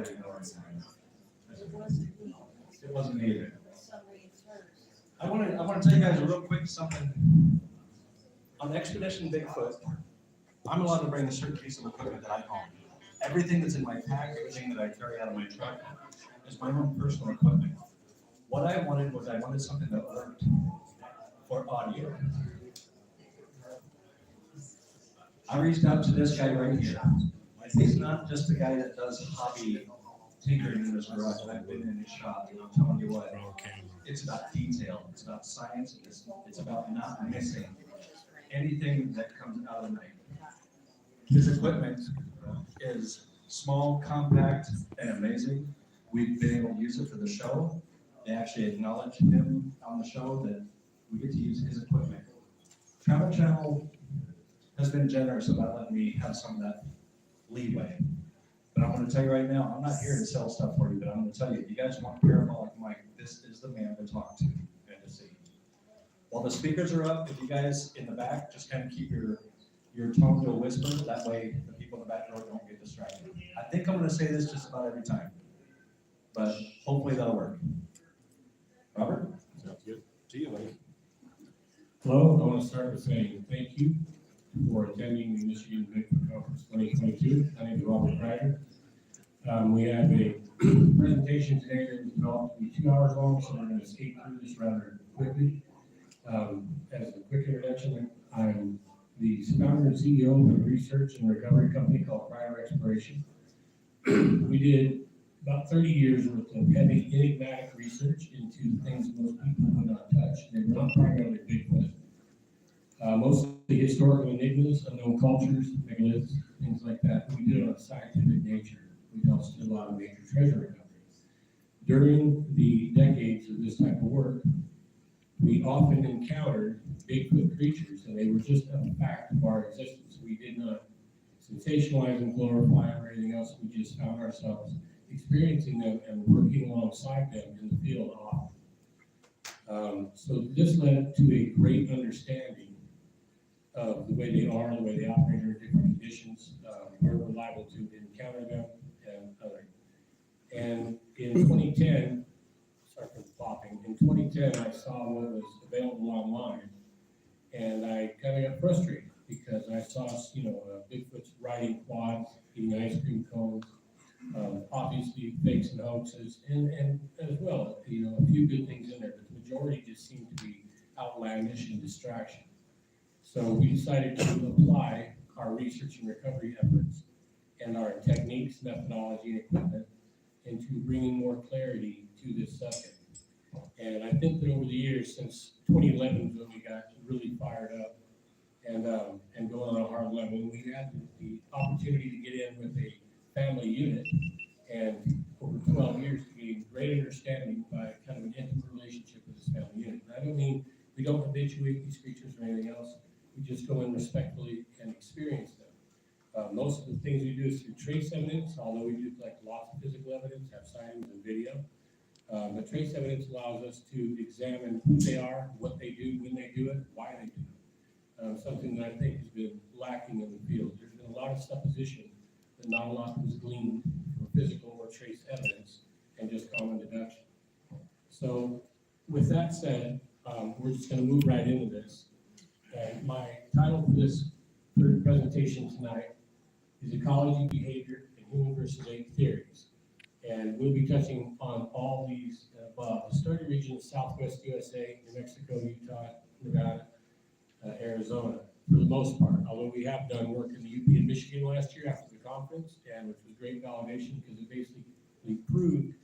let you know right now. It wasn't either. I want to tell you guys real quick something. On Expedition Bigfoot, I'm allowed to bring a certain piece of equipment that I own. Everything that's in my pack, everything that I carry out of my truck is my own personal equipment. What I wanted was something that worked for audio. I reached out to this guy right here. He's not just a guy that does hobby tinkering in his garage. I've been in his shop, and I'm telling you what, it's about detail, it's about science, it's about not missing anything that comes out of the night. His equipment is small, compact, and amazing. We've been able to use it for the show. They actually acknowledged him on the show that we get to use his equipment. Travel Channel has been generous about letting me have some of that leeway. But I'm going to tell you right now, I'm not here to sell stuff for you, but I'm going to tell you, if you guys want parabolic mic, this is the man to talk to and to see. While the speakers are up, if you guys in the back just kind of keep your tone to a whisper, that way the people in the back row don't get distracted. I think I'm going to say this just about every time, but hopefully that'll work. Robert? Sounds good. See you, buddy. Hello, I want to start with saying thank you for attending the Michigan Bigfoot Conference 2022. My name is Robert Kryder. We have a presentation today that is developed to be 2 hours long, so we're going to skate through this rather quickly. As a quick introduction, I'm the founder and CEO of a research and recovery company called Kryder Exploration. We did about 30 years worth of heavy enigmatic research into things most people would not touch. They were not primarily Bigfoot. Mostly historical enigmas, unknown cultures, megaliths, things like that. We did it on a scientific nature. We also did a lot of major treasure recovery. During the decades of this type of work, we often encountered Bigfoot creatures, and they were just a fact of our existence. We did not sensationalize them, glorify them, or anything else. We just found ourselves experiencing them and working alongside them in the field often. So this led to a great understanding of the way they are, the way they operate under different conditions, where we're liable to encounter them, and other. And in 2010, sorry for the popping, in 2010 I saw what was available online, and I kind of got frustrated because I saw, Bigfoot's riding quads, eating ice cream cones, obviously fakes and hoaxes, and as well, a few good things in there, but the majority just seemed to be outlandish and distraction. So we decided to apply our research and recovery efforts and our techniques, methodology, and equipment into bringing more clarity to this subject. And I think that over the years, since 2011 when we got really fired up and going on a hard level, we had the opportunity to get in with a family unit, and over 12 years to gain great understanding by kind of an intimate relationship with this family unit. And I don't mean we don't habituate these creatures or anything else. We just go in respectfully and experience them. Most of the things we do is through trace evidence, although we do collect lots of physical evidence, have sightings and video. But trace evidence allows us to examine who they are, what they do, when they do it, why they do it. Something that I think has been lacking in the field. There's been a lot of supposition, but not a lot was gleaned from physical or trace evidence and just common deduction. So with that said, we're just going to move right into this. And my title for this presentation tonight is Ecology, Behavior, and Human versus Ape Theories. And we'll be touching on all these above. The study region is Southwest USA, New Mexico, Utah, Nevada, Arizona, for the most part. Although we have done work in the UP and Michigan last year after the conference, and which was great validation because it basically proved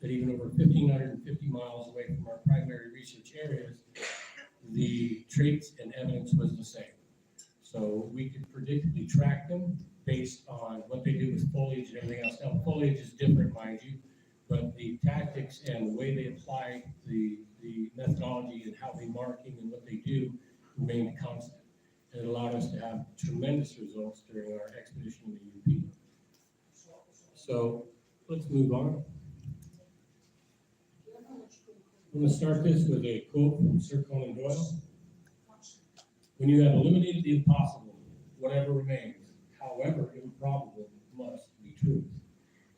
that even over 1,550 miles away from our primary research areas, the traits and evidence was the same. So we could predictably track them based on what they do with foliage and everything else. Now, foliage is different, mind you, but the tactics and the way they apply the methodology and how they marking and what they do remained constant. And it allowed us to have tremendous results during our expedition in the UP. So let's move on. I'm going to start this with a quote from Sir Conan Doyle. When you have eliminated the impossible, whatever remains, however improbable, must be truth.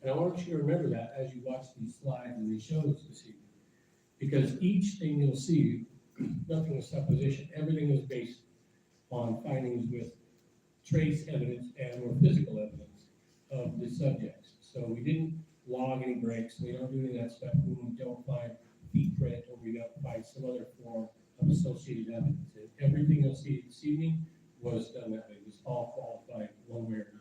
And I want you to remember that as you watch these slides and these shows this evening. Because each thing you'll see, nothing is supposition, everything is based on findings with trace evidence and or physical evidence of the subjects. So we didn't log any breaks, we don't do any of that stuff when we don't find feet print or we don't find some other form of associated evidence. And everything you'll see this evening was done that way. It was all qualified one way or another.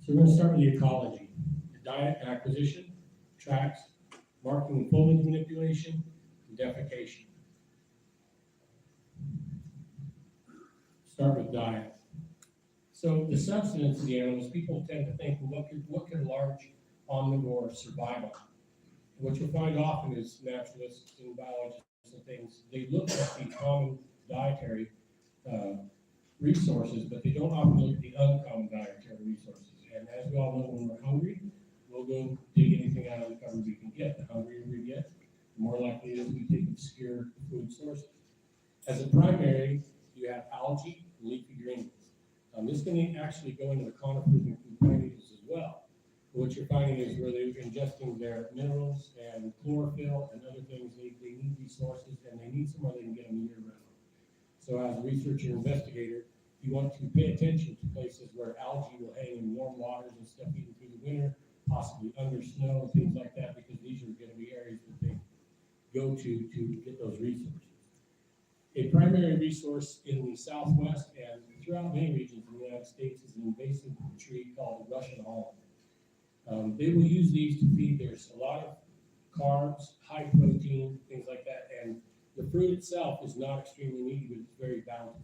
So we're going to start with the ecology, the diet and acquisition, tracks, marking and foliage manipulation, and defecation. Start with diet. So the subsistence of the animals, people tend to think, well, what could a large omnivore survive on? And what you'll find often is naturalists and biologists and things, they look at the common dietary resources, but they don't often look at the uncommon dietary resources. And as we all know, when we're hungry, we'll go dig anything out of the cupboard we can get. The hungrier we get, the more likely it is we take obscure food sources. As a primary, you have algae and leafy greens. This can actually go into the conifers and cotyledons as well. But what you're finding is where they're ingesting their minerals and chlorophyll and other things, they need these sources and they need somewhere they can get them year round. So as a researcher and investigator, you want to pay attention to places where algae will hang in warm waters and stuff even through the winter, possibly under snow and things like that, because these are going to be areas that they go to get those resources. A primary resource in the Southwest and throughout many regions in the United States is an invasive tree called the Russian almond. They will use these to feed. There's a lot of carbs, high protein, things like that, and the fruit itself is not extremely meaty, but it's very bountiful.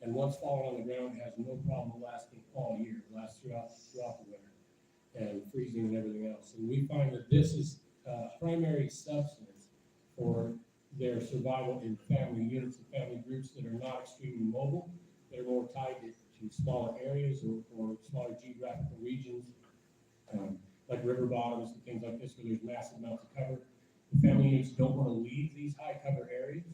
And once fallen on the ground, it has no problem lasting all year. It lasts throughout the winter and freezing and everything else. And we find that this is primary substance for their survival in family units and family groups that are not extremely mobile, that are more tied to smaller areas or smaller geographical regions, like river bottoms and things like this, where there's massive amounts of cover. The family units don't want to leave these high cover areas,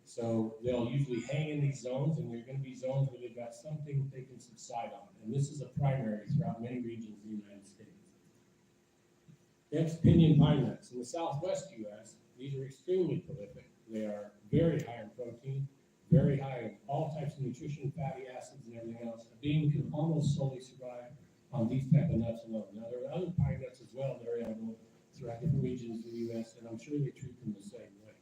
so they'll usually hang in these zones, and there are going to be zones where they've got something they can subside on. And this is a primary throughout many regions in the United States. Next, pinyon pine nuts. In the Southwest U.S., these are extremely prolific. They are very high in protein, very high in all types of nutrition, fatty acids, and everything else. A being can almost solely survive on these type of nuts alone. Now, there are other pine nuts as well that are edible throughout different regions of the U.S., and I'm sure they treat them the same way.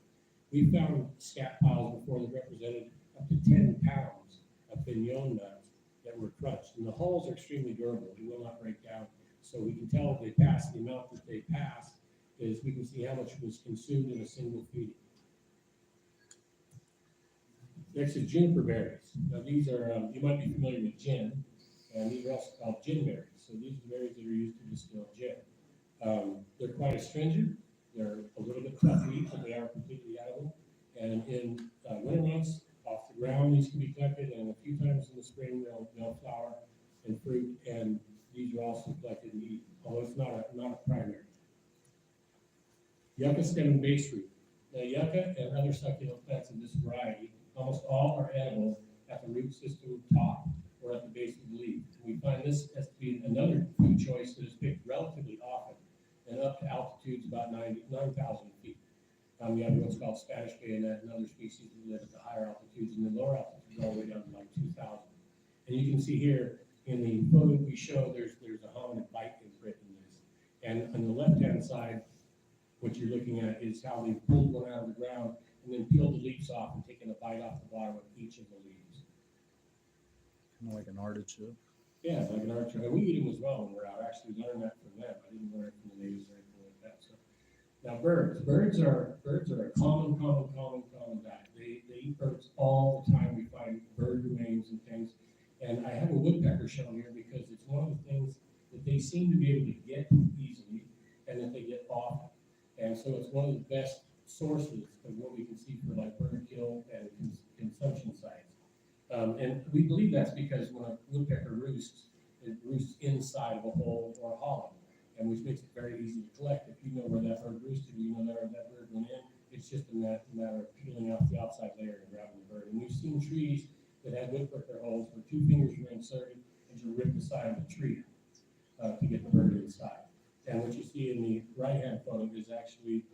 We found scat piles before that represented up to 10 pounds of pinon nuts that were crunched, and the hulls are extremely durable. They will not break down, so we can tell if they pass. The amount that they pass is we can see how much was consumed in a single feeding. Next is juniper berries. Now these are, you might be familiar with gin, and these are also called gin berries. So these are the berries that are used to distill gin. They're quite astringent. They're a little bit tough to eat, but they are completely edible. And in winter months, off the ground, these can be collected, and a few times in the spring, they'll flower and fruit, and these are also collected and eaten, although it's not a primary. Yucca stem and base root. Now, yucca and other succulent plants of this variety, almost all are edible at the root system top or at the base of the leaf. We find this as to be another food choice that is picked relatively often and up to altitudes about 9,000 feet. You have what's called Spanish bayonet and other species that live at the higher altitudes, and the lower altitudes all the way down to like 2,000. And you can see here in the photo we show, there's a hominid bite imprint in this. And on the left-hand side, what you're looking at is how they pulled one out of the ground and then peeled the leaves off and taken a bite off the bottom of each of the leaves. Kind of like an artichoke. Yeah, like an artichoke. And we eat them as well when we're out. I actually learned that from them. I didn't learn it from the natives or anything like that. So now birds. Birds are a common diet. They eat birds all the time. We find bird remains and things. And I have a woodpecker shown here because it's one of the things that they seem to be able to get easily and that they get often. And so it's one of the best sources of what we can see for like bird kill and consumption sites. And we believe that's because when a woodpecker roosts, it roosts inside of a hole or a hollow, and which makes it very easy to collect. If you know where that bird roosted, you know where that bird went in. It's just a matter of peeling off the outside layer and grabbing the bird. And we've seen trees that had woodpecker holes where 2 fingers were inserted and you rip the side of the tree. to get the bird inside. And what you see in the right-hand photo is actually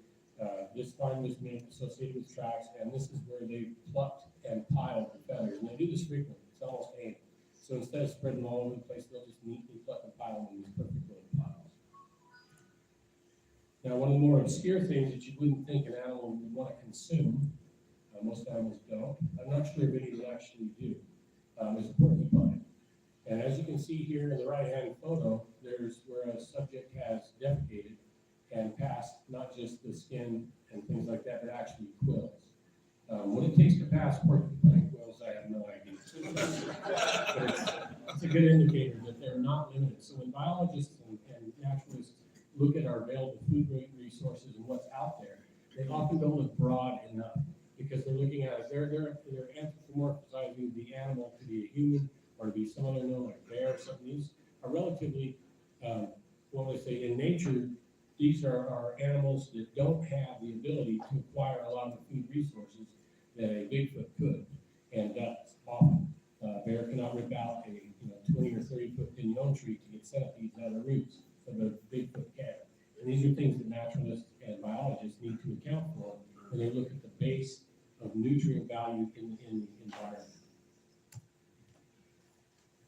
this farm was made associated with tracks, and this is where they plucked and piled the feathers. And they do this frequently. It's almost annual. So instead of spreading them all over the place, they'll just neatly pluck and pile them in these perfect little piles. Now, one of the more obscure things that you wouldn't think an animal would want to consume, most animals don't, I'm not sure if any will actually do, is a porcupine. And as you can see here in the right-hand photo, there's where a subject has defecated and passed not just the skin and things like that, but actually quills. What it takes to pass porcupine quills, I have no idea. But it's a good indicator that they're not limited. So when biologists and naturalists look at our available food resources and what's out there, they often don't look broad enough because they're looking at it. They're anthropomorphizing the animal to be a human or to be some other animal like bear or something. These are relatively, what would I say, in nature, these are animals that don't have the ability to acquire a lot of the food resources that a Bigfoot could and does often. Bear cannot rip out a 20 or 30 foot pinon tree to get centipedes out of the roots, so the Bigfoot can. And these are things that naturalists and biologists need to account for when they look at the base of nutrient value in the environment.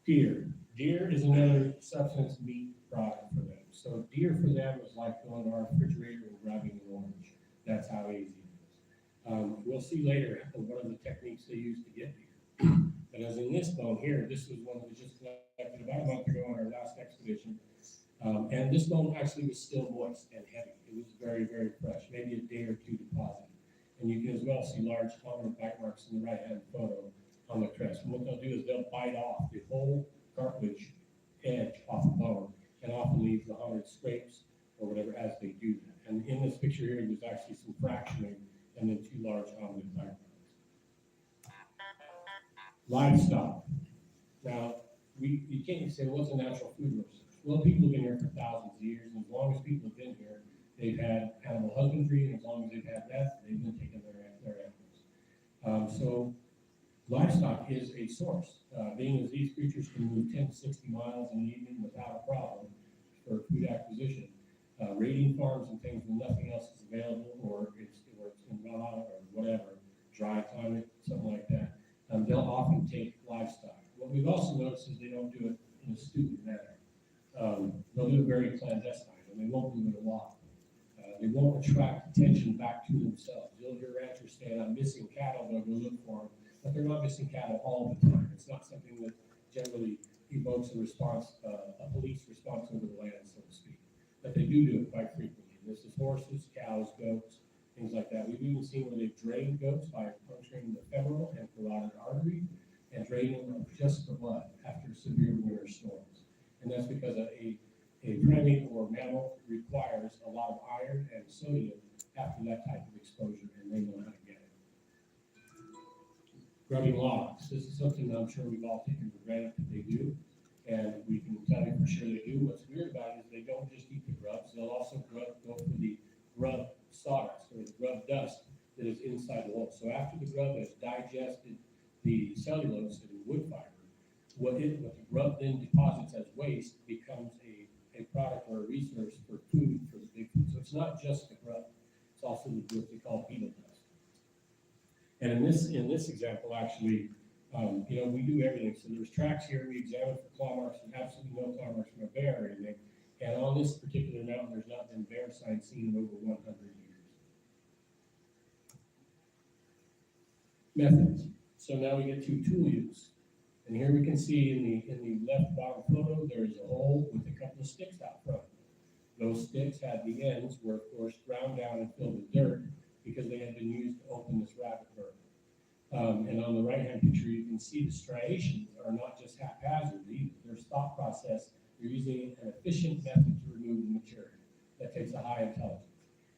Deer is another substance meat product for them. So deer for them is like going to our refrigerator and grabbing an orange. That's how easy it is. We'll see later one of the techniques they use to get deer. But as in this bone here, this was one that was just collected about a month ago on our last expedition. And this bone actually was still moist and heavy. It was very, very fresh, maybe a day or two deposited. And you can as well see large common bite marks in the right-hand photo on the crest. And what they'll do is they'll bite off the whole cartilage edge off the bone and often leave the hominid scrapes or whatever as they do that. And in this picture here, there's actually some fractioning and then two large hominid bite marks. Livestock. Now, you can't say, what's a natural food resource? Well, people have been here for thousands of years, and as long as people have been here, they've had animal husbandry, and as long as they've had that, they've been taking their animals. So livestock is a source, being as these creatures can move 10 to 60 miles in an evening without a problem for food acquisition. Raiding farms and things when nothing else is available, or it's in runoff or whatever, dry climate, something like that. They'll often take livestock. What we've also noticed is they don't do it in a stupid manner. They'll do it very clandestine, and they won't do it a lot. They won't attract attention back to themselves. You'll hear ranchers saying, I'm missing cattle, they'll go look for them, but they're not missing cattle all the time. It's not something that generally evokes a response, a police response over the land, so to speak. But they do it quite frequently. This is horses, cows, goats, things like that. We've even seen where they've drained goats by puncturing the femoral and carotid artery and draining them just for blood after severe winter storms. And that's because a primate or mammal requires a lot of iron and sodium after that type of exposure, and they know how to get it. Grubbing logs. This is something that I'm sure we've all taken for granted that they do, and we can tell you for sure they do. What's weird about it is they don't just eat the grubs, they'll also go for the grub sawdust or the grub dust that is inside the hole. So after the grub has digested the cellulose and wood fiber, what the grub then deposits as waste becomes a product or a resource for food for the Bigfoot. So it's not just the grub, it's also what they call beetle dust. And in this example, actually, we do everything. So there's tracks here, we examine for claw marks, and absolutely no claw marks from a bear or anything. And on this particular mountain, there's not been bear signs seen in over 100 years. Methods. So now we get to tool use. And here we can see in the left bottom photo, there's a hole with a couple of sticks out front. Those sticks had the ends were, of course, ground down and filled with dirt because they had been used to open this rabbit burrow. And on the right-hand picture, you can see the striations are not just haphazard either. There's thought process. You're using an efficient method to remove the material. That takes a high intelligence.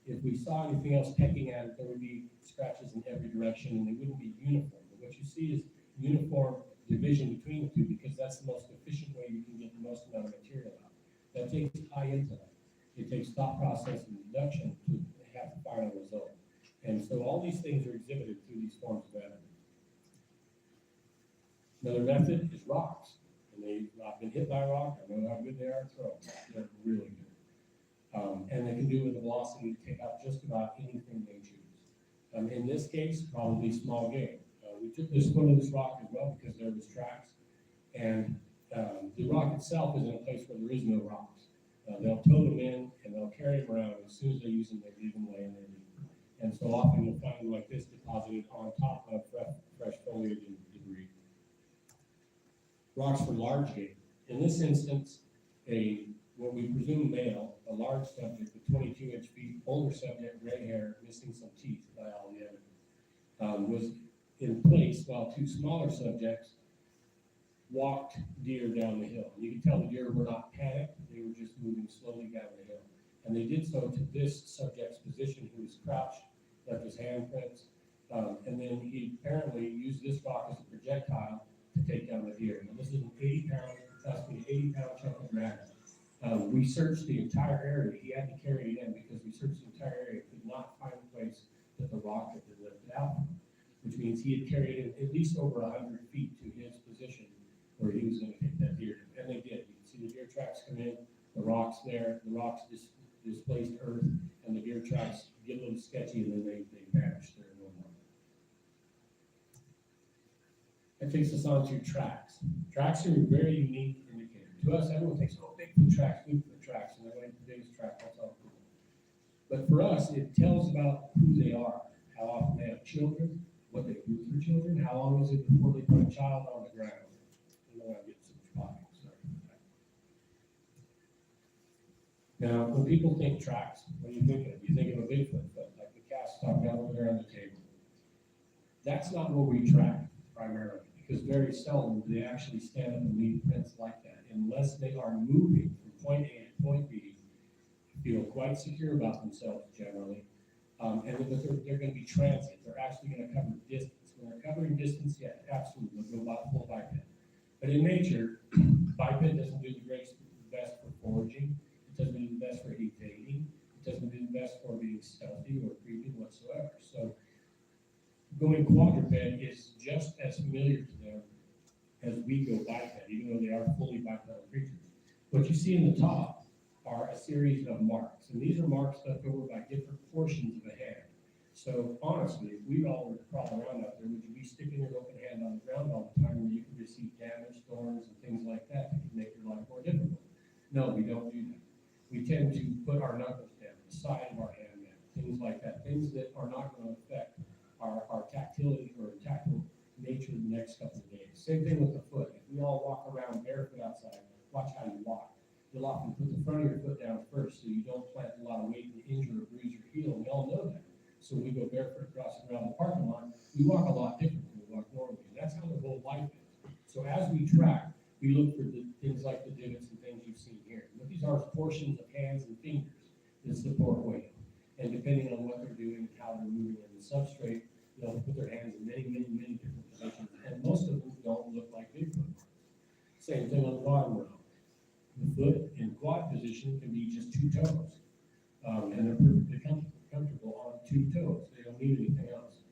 If we saw anything else pecking at it, there would be scratches in every direction, and they wouldn't be uniform. But what you see is uniform division between the two because that's the most efficient way you can get the most amount of material out. That takes high intellect. It takes thought process and deduction to have the final result. And so all these things are exhibited through these forms of evidence. Another method is rocks. And they've not been hit by a rock. I know how good they are thrown. They're really good. And they can do it with a velocity to take out just about anything they choose. In this case, probably small game. We took this one of this rock as well because there was tracks, and the rock itself is in a place where there is no rocks. They'll tow them in and they'll carry them around. As soon as they use them, they leave them laying there. And so often you'll find them like this deposited on top of fresh foliage and debris. Rocks for large game. In this instance, what we presume male, a large subject with 22-inch feet, older subject, gray hair, missing some teeth by all the evidence, was in place while two smaller subjects walked deer down the hill. You can tell the deer were not panicked, they were just moving slowly down the hill. And they did so to this subject's position. He was crouched, left his handprints, and then he apparently used this rock as a projectile to take down the deer. Now this is an 80-pound chunk of granite. We searched the entire area. He had to carry it in because we searched the entire area, could not find a place that the rock had been lifted out from, which means he had carried it at least over 100 feet to his position where he was going to take that deer. And they did. You can see the deer tracks come in, the rocks there, the rocks displaced earth, and the deer tracks get a little sketchy, and then they vanish. They're no more. That takes us on to tracks. Tracks are a very unique indicator. To us, everyone thinks, oh, Bigfoot tracks, and they're like the biggest track, that's all cool. But for us, it tells about who they are, how often they have children, what they do for children, how long is it before they put a child on the ground. I don't want to get so much potting, sorry. Now, when people think tracks, what do you think of? You think of a Bigfoot foot, like the cast stuck down over there on the table. That's not what we track primarily, because very seldom do they actually stand up and leave prints like that, unless they are moving from point A to point B, feel quite secure about themselves generally, and they're going to be transient. They're actually going to cover distance. When they're covering distance, yeah, absolutely, they'll go about full biped. But in nature, biped doesn't do the best for foraging. It doesn't do the best for evading. It doesn't do the best for being stealthy or creeping whatsoever. So going quadruped is just as familiar to them as we go biped, even though they are fully bipedal creatures. What you see in the top are a series of marks, and these are marks left over by different portions of a hand. So honestly, if we all were to crawl around out there, would you be sticking your open hand on the ground all the time where you could receive damage, thorns, and things like that that could make your life more difficult? No, we don't do that. We tend to put our knuckles down, the side of our hand down, things like that, things that are not going to affect our tactility or tactile nature the next couple of days. Same thing with the foot. If we all walk around barefoot outside, watch how you walk. You'll often put the front of your foot down first so you don't plant a lot of weight and injure or bruise your heel. We all know that. So we go barefoot across around the parking lot, we walk a lot different than we walk normally. And that's how the whole life is. So as we track, we look for the things like the divots and things you've seen here. What these are is portions of hands and fingers that support weight. And depending on what they're doing and how they're moving in the substrate, they'll put their hands in many different positions. And most of them don't look like Bigfoot. Same thing on the bottom row. The foot in quad position can be just two toes. And they're perfectly comfortable on two toes. They don't need anything else.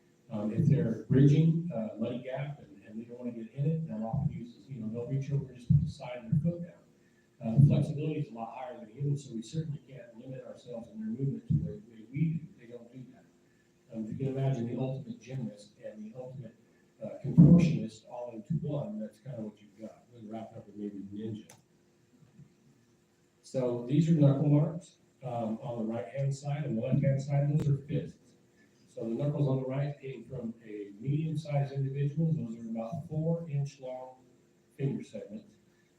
If they're bridging muddy gap and they don't want to get in it, they'll often use, they'll reach over and just put the side of their foot down. The flexibility is a lot higher than humans, so we certainly can't limit ourselves in their movement to the way we do. They don't do that. You can imagine the ultimate gymnast and the ultimate contortionist all into one. That's kind of what you've got. Really wrapped up with maybe ninja. So these are knuckle marks on the right-hand side, and the left-hand side, those are fists. So the knuckles on the right came from a medium-sized individual. Those are about 4-inch long finger segments.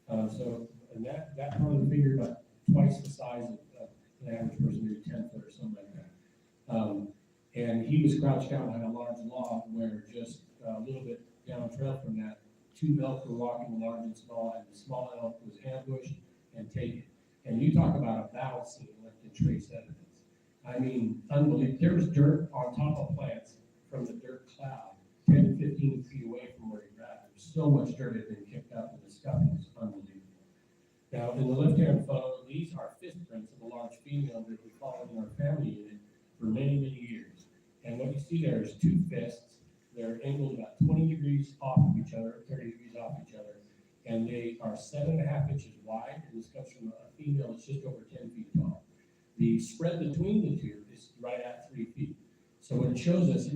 And that part of the finger about twice the size of an average person, maybe 10 foot or something like that. And he was crouched down behind a large log where just a little bit down trail from that, 2 elk were walking, large and small, and the small elk was ambushed and taken. And you talk about a battle scene left in trace evidence. I mean, unbelievable. There was dirt on top of plants from the dirt cloud, 10 to 15 feet away from where he grabbed. There was so much dirt had been kicked up, and the scuffing was unbelievable. Now, in the left-hand photo, these are fist prints of a large female that we followed in our family unit for many years. And what you see there is 2 fists. They're angled about 20 degrees off of each other, 30 degrees off each other. and they are 7.5 inches wide, and this comes from a female that's just over 10 feet tall. The spread between the two is right at 3 feet. So what it shows us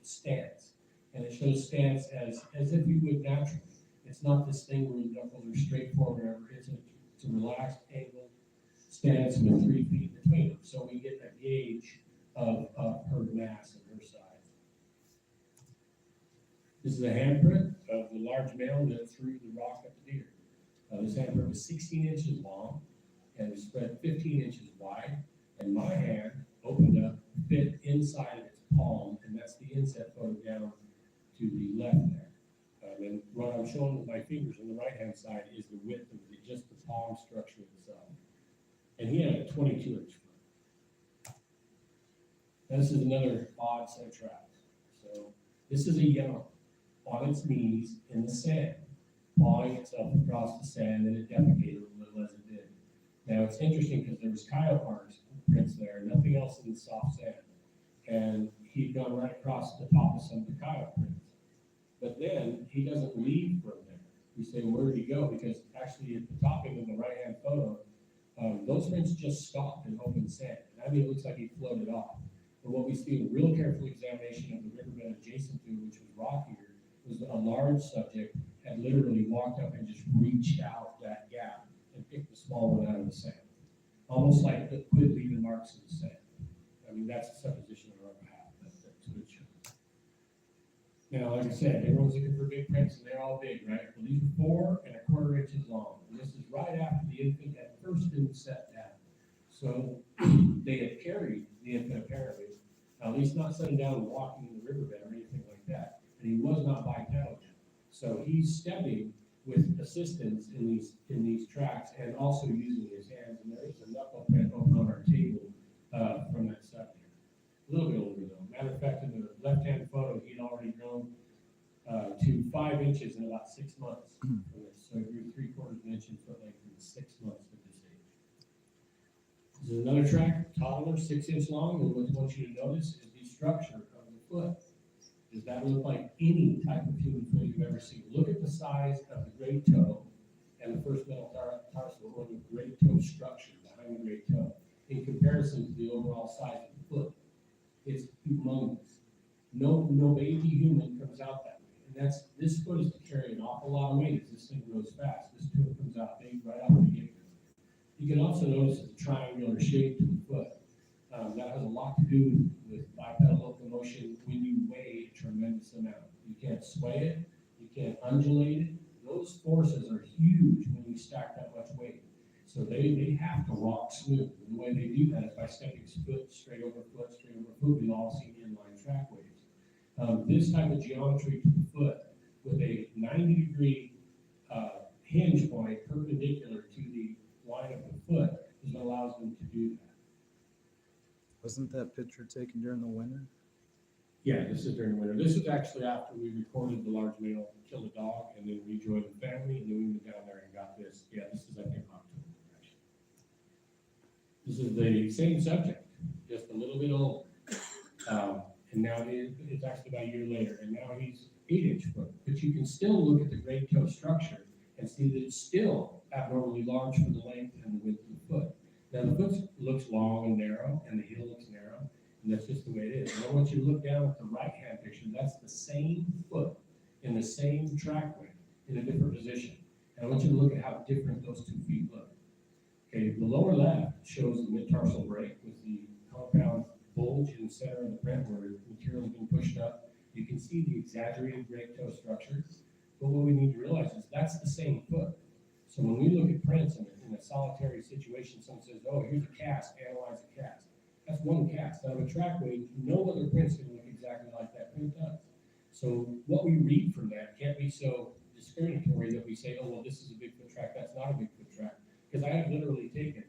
stance, and it shows stance as if you would naturally. It's not this thing where the knuckles are straight forward, it's a relaxed angle stance with 3 feet between them. So we get a gauge of her mass and her size. This is a handprint of the large male that threw the rock at the deer. This handprint was 16 inches long and it spread 15 inches wide. And my hand opened up, fit inside of its palm, and that's the inset photo down to the left there. And what I'm showing with my fingers on the right-hand side is the width of just the palm structure itself. And he had a 22-inch foot. This is another odd set of tracks. So this is a young on its knees in the sand, pawing itself across the sand, and it defecated a little as it did. Now it's interesting because there was coyote prints there, nothing else in the soft sand. And he'd gone right across the top of some of the coyote prints. But then he doesn't leave from there. We say, where did he go? Because actually at the topping of the right-hand photo, those prints just stopped in open sand. And I mean, it looks like he floated off. But what we see in a real careful examination of the riverbed adjacent to, which was rockier, was a large subject had literally walked up and just reached out that gap and picked the small one out of the sand. Almost like it quit leaving marks in the sand. I mean, that's a supposition on our behalf. That's what it shows. Now, like I said, everyone's looking for big prints, and they're all big, right? Well, these are 4¼ inches long. And this is right after the infant had first been set down. So they had carried the infant apparently, at least not setting down and walking in the riverbed or anything like that. And he was not bipedal. So he's stepping with assistance in these tracks and also using his hands. And there is a knuckle print over on our table from that subject. A little bit older though. Matter of fact, in the left-hand photo, he'd already grown to 5 inches in about 6 months from this. So he grew 3/4 inch in foot length in 6 months at this age. This is another track, toddler, 6 inch long. And what I want you to notice is the structure of the foot. Does that look like any type of human foot you've ever seen? Look at the size of the great toe and the first metatarsal, or the great toe structure behind the great toe, in comparison to the overall size of the foot. It's humongous. No baby human comes out that way. And this foot is to carry an awful lot of weight as this thing grows fast. This toe comes out big right out of the get-go. You can also notice the triangular shape to the foot. That has a lot to do with bipedal locomotion when you weigh a tremendous amount. You can't sway it, you can't undulate it. Those forces are huge when you stack that much weight. So they have to rock smooth. And the way they do that is by stepping foot straight over foot, straight over foot. We've all seen inline track waves. This type of geometry to the foot with a 90-degree hinge point perpendicular to the line of the foot is what allows them to do that. Wasn't that picture taken during the winter? Yeah, this is during the winter. This is actually after we recorded the large male kill a dog, and then we joined the family, and then we went down there and got this. Yeah, this is, I think, October, actually. This is the same subject, just a little bit older. And now it's actually about a year later, and now he's 8-inch foot. But you can still look at the great toe structure and see that it's still abnormally large for the length and the width of the foot. Now the foot looks long and narrow, and the heel looks narrow, and that's just the way it is. And I want you to look down at the right-hand picture. That's the same foot in the same trackway in a different position. And I want you to look at how different those 2 feet look. Okay, the lower left shows the mid-tarsal break with the compound bulge in the center of the print where the material has been pushed up. You can see the exaggerated great toe structure. But what we need to realize is that's the same foot. So when we look at prints in a solitary situation, someone says, oh, here's a cast, analyze a cast. That's one cast. Out of a trackway, no other print's going to look exactly like that print does. So what we read from that can't be so discriminatory that we say, oh, well, this is a Bigfoot track, that's not a Bigfoot track. Because I have literally taken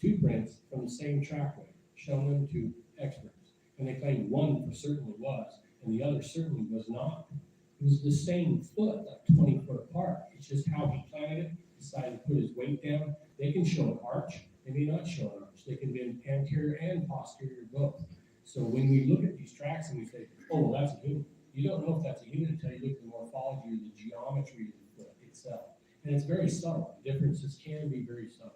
2 prints from the same trackway, shown them to experts. And they claim one for certainly was, and the other certainly was not. It was the same foot, like 20 foot apart. It's just how he planted it, decided to put his weight down. They can show an arch, they may not show an arch. They can be anterior and posterior both. So when we look at these tracks and we say, oh, well, that's a human, you don't know if that's a human until you look at the morphology or the geometry of the foot itself. itself. And it's very subtle. The differences can be very subtle.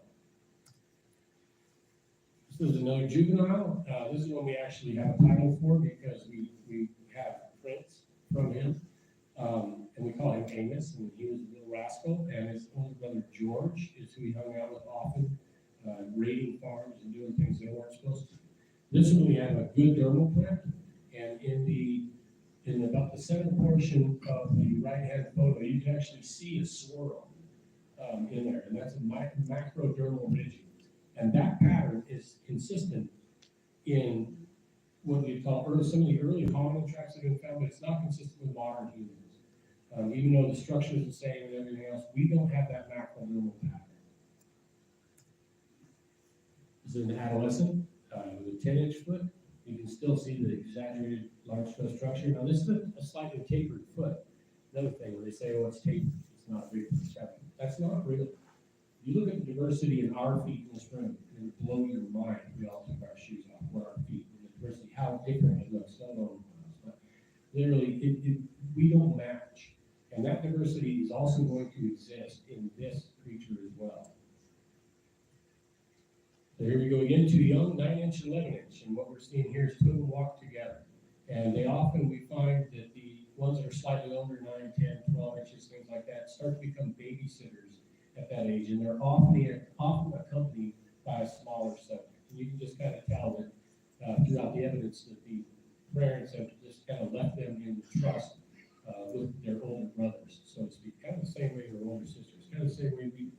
This is another juvenile. This is one we actually have a title for because we have prints from him. And we call him Amos, and he was a little rascal. And his older brother George is who he hung out with often, raiding farms and doing things they weren't supposed to. This one we have a good dermal print, and in about the center portion of the right-hand photo, you can actually see a swirl in there, and that's a macrodermal ridging. And that pattern is consistent in what we call some of the early hominid tracks that have been found, but it's not consistent with modern humans. Even though the structure is the same and everything else, we don't have that macrodermal pattern. This is an adolescent with a 10-inch foot. You can still see the exaggerated large toe structure. Now this is a slightly tapered foot. Another thing, when they say, oh, it's tapered, it's not big. That's not real. You look at the diversity in our feet in this room, and it will blow your mind if we all took our shoes off, what our feet, and the diversity, how different it looks. But literally, we don't match. And that diversity is also going to exist in this creature as well. So here we go again, two young, 9-inch and 11-inch. And what we're seeing here is two of them walk together. And we find that the ones that are slightly older, 9, 10, 12 inches, things like that, start to become babysitters at that age. And they're often accompanied by a smaller subject. And you can just kind of tell that throughout the evidence that the parents have just kind of left them in trust with their older brothers, so to speak. Kind of the same way their older sisters. Kind of the same way we.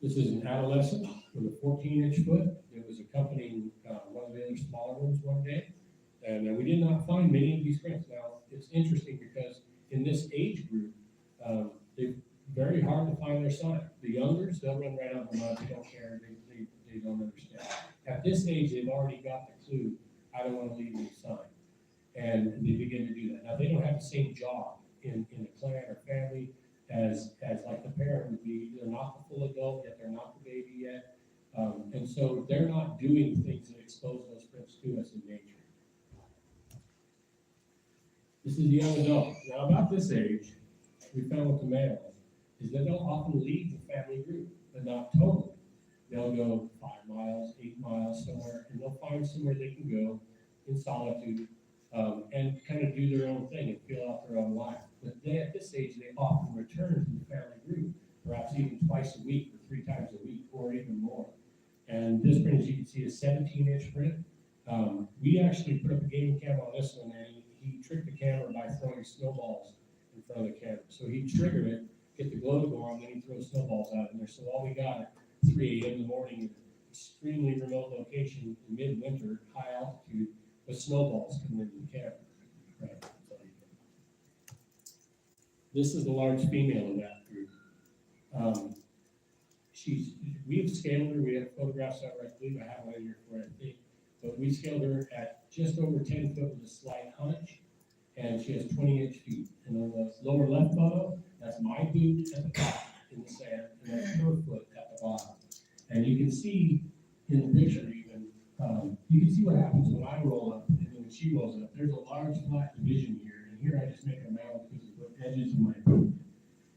This is an adolescent with a 14-inch foot. It was accompanying one of the other smaller ones one day. And we did not find many of these prints. Now, it's interesting because in this age group, they're very hard to find their sign. The youngers, they'll run right out the mud. They don't care. They don't understand. At this age, they've already got the clue, I don't want to leave any sign. And they begin to do that. Now, they don't have the same job in a clan or family as like the parent would be. They're not the full adult yet. They're not the baby yet. And so they're not doing things that expose those prints to us in nature. This is the young adult. Now, about this age, we found with the males is that they'll often leave the family group, but not totally. They'll go 5 miles, 8 miles somewhere, and they'll find somewhere they can go in solitude and kind of do their own thing and fill out their own life. But at this age, they often return to the family group, perhaps even twice a week or 3 times a week or even more. And this print, as you can see, is a 17-inch print. We actually put up a game cam on this one, and he tricked the camera by throwing snowballs in front of the camera. So he triggered it, get the glow to go on, then he throws snowballs out in there. So all we got at 3 a.m. in the morning in an extremely remote location in midwinter, high altitude, with snowballs coming into the camera. Right. So, this is the large female of that group. We have scaled her. We have photographs of her. I believe I have one here for it, I think. But we scaled her at just over 10 foot with a slight hunch, and she has 20-inch feet. And on the lower left photo, that's my boot at the top in the sand, and that's her foot at the bottom. And you can see in the picture even, you can see what happens when I roll up and then when she rolls up. There's a large flat division here, and here I just make a mound because of the edges of my boot.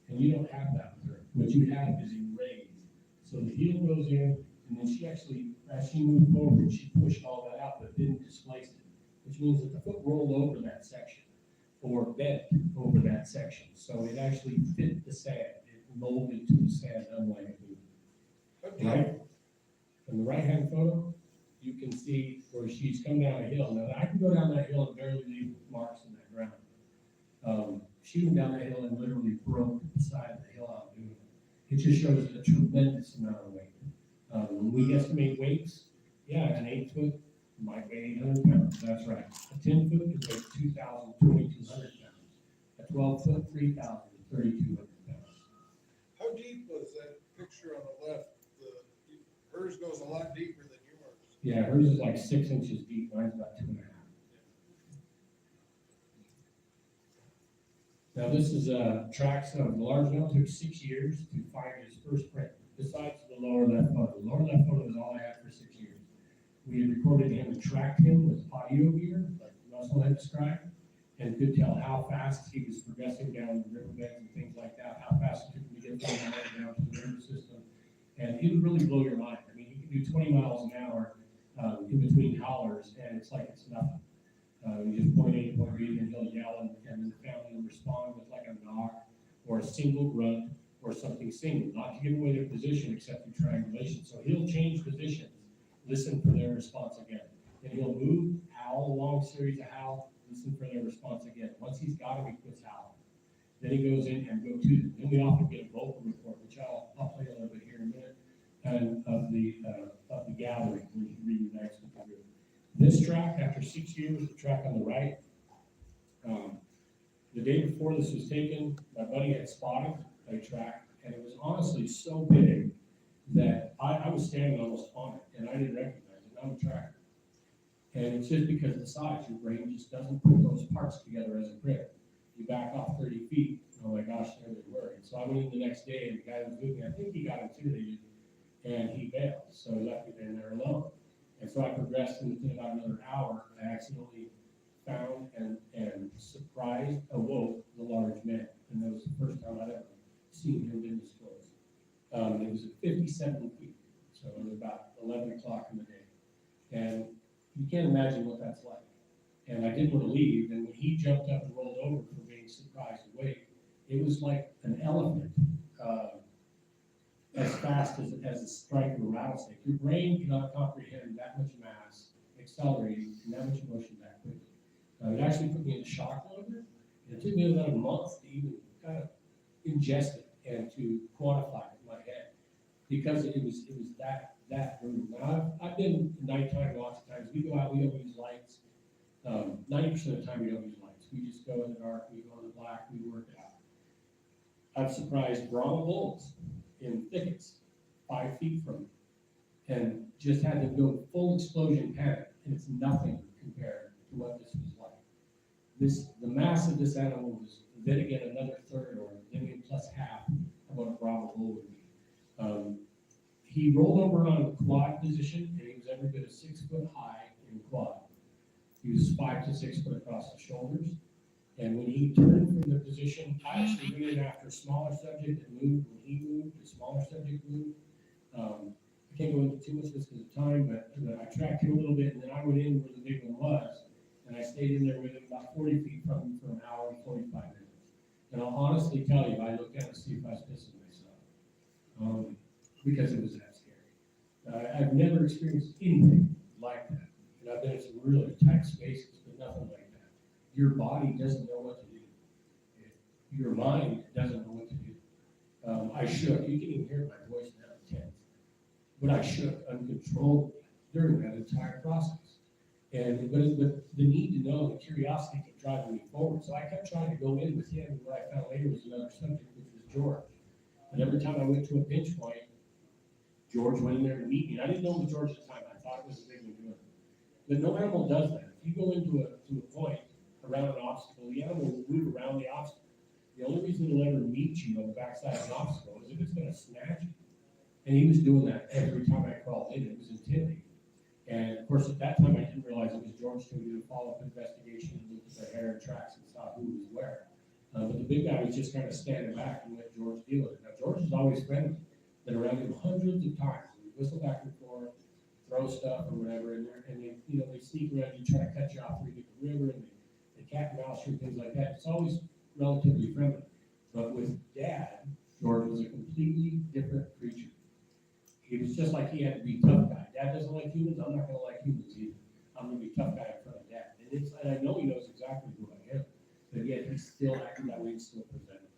And you don't have that with her. What you have is a raise. So the heel goes in, and then she actually, as she moved forward, she pushed all that out, but didn't displace it, which means that the foot rolled over that section or bent over that section. So it actually fit the sand. It molded to the sand, unlike a boot. Okay. Right? From the right-hand photo, you can see where she's come down a hill. Now, I can go down that hill and barely leave marks in that ground. She went down that hill and literally broke the side of the hill out doing it. It just shows a tremendous amount of weight. When we estimate weights, yeah, an 8-foot might weigh 800 pounds. That's right. A 10-foot could weigh 2,000, 2,200 pounds. A 12-foot, 3,000 to 3,200 pounds. How deep was that picture on the left? Hers goes a lot deeper than yours. Yeah, hers is like 6 inches deep. Mine's about 2.5. Now, this is tracks of the large male. Took 6 years to find his first print, besides the lower left photo. The lower left photo is all I had for 6 years. We had recorded him and tracked him with audio gear, like Russell had described, and could tell how fast he was progressing down the riverbeds and things like that, how fast it took him to get from the mountain down to the nervous system. And it would really blow your mind. I mean, he could do 20 miles an hour in between howlers, and it's like it's nothing. You just point A to point B, and he'll yell, and then the family will respond with like a knock or a single grunt or something single, not to give away their position except through triangulation. So he'll change positions, listen for their response again. Then he'll move, howl, a long series of howl, listen for their response again. Once he's got them, he quits howling. Then he goes in and go to them. Then we often get a vocal report, which I'll play a little bit here in a minute, and of the gathering when he reunites with the group. This track, after 6 years, the track on the right, the day before this was taken, my buddy had spotted a track, and it was honestly so big that I was standing almost on it, and I didn't recognize it. I'm a tracker. And it's just because of the size, your brain just doesn't put those parts together as a grip. You back off 30 feet, oh my gosh, there they were. And so I went in the next day, and the guy that was with me, I think he got intimidated, and he bailed. So he left me there alone. And so I progressed, and within about another hour, I accidentally found and surprised, awoke the large man. And that was the first time I'd ever seen him in this close. It was at 57 feet, so it was about 11 o'clock in the day. And you can't imagine what that's like. And I didn't want to leave, and when he jumped up and rolled over from being surprised awake, it was like an elephant, as fast as a strike of a rattlesnake. Your brain cannot comprehend that much mass accelerating and that much motion that quickly. It actually put me in shock a little bit. It took me about a month to even kind of ingest it and to quantify it in my head, because it was that brutal. Now I've been nighttime lots of times. We go out, we don't use lights. 90% of the time we don't use lights. We just go in the dark, we go in the black, we work it out. I've surprised Brahma bulls in thickets 5 feet from me, and just had them go full explosion panic, and it's nothing compared to what this was like. The mass of this animal was then again another third, or maybe plus half of what a Brahma bull would be. He rolled over on a quad position, and he was every bit of 6 foot high in quad. He was 5 to 6 foot across the shoulders. And when he turned from the position, I actually went in after a smaller subject that moved. When he moved, the smaller subject moved. I can't go into too much of this because of time, but I tracked him a little bit, and then I went in where the big one was, and I stayed in there with him about 40 feet from him for an hour and 45 minutes. And I'll honestly tell you, I looked down to see if I was pissing myself, because it was that scary. I've never experienced anything like that. And I've been in some really tight spaces, but nothing like that. Your body doesn't know what to do. Your mind doesn't know what to do. I shook. You can even hear my voice now, tense. But I shook uncontrollably during that entire process. But the need to know, the curiosity kept driving me forward. So I kept trying to go in with him, and what I found later was another subject, which was George. And every time I went to a pinch point, George went in there to meet me. And I didn't know it was George at the time. I thought it was a big one doing it. But no animal does that. If you go into a point around an obstacle, the animal will move around the obstacle. The only reason it'll ever meet you on the backside of an obstacle is if it's going to snatch you. And he was doing that every time I crawled in. It was intimidating. And of course, at that time, I didn't realize it was George to do a follow-up investigation and look at the hair and tracks and saw who was where. But the big guy was just kind of standing back and let George deal with it. Now, George is always friendly. Been around him hundreds of times. We whistle back and forth, throw stuff or whatever, and they sneak around you, try to cut you off where you get the river, and they cat and mouse you and things like that. It's always relatively friendly. But with Dad, George was a completely different creature. He was just like he had to be tough guy. Dad doesn't like humans, I'm not going to like humans either. I'm going to be tough guy in front of Dad. And I know he knows exactly who I am, but yet he's still acting that way and still presenting.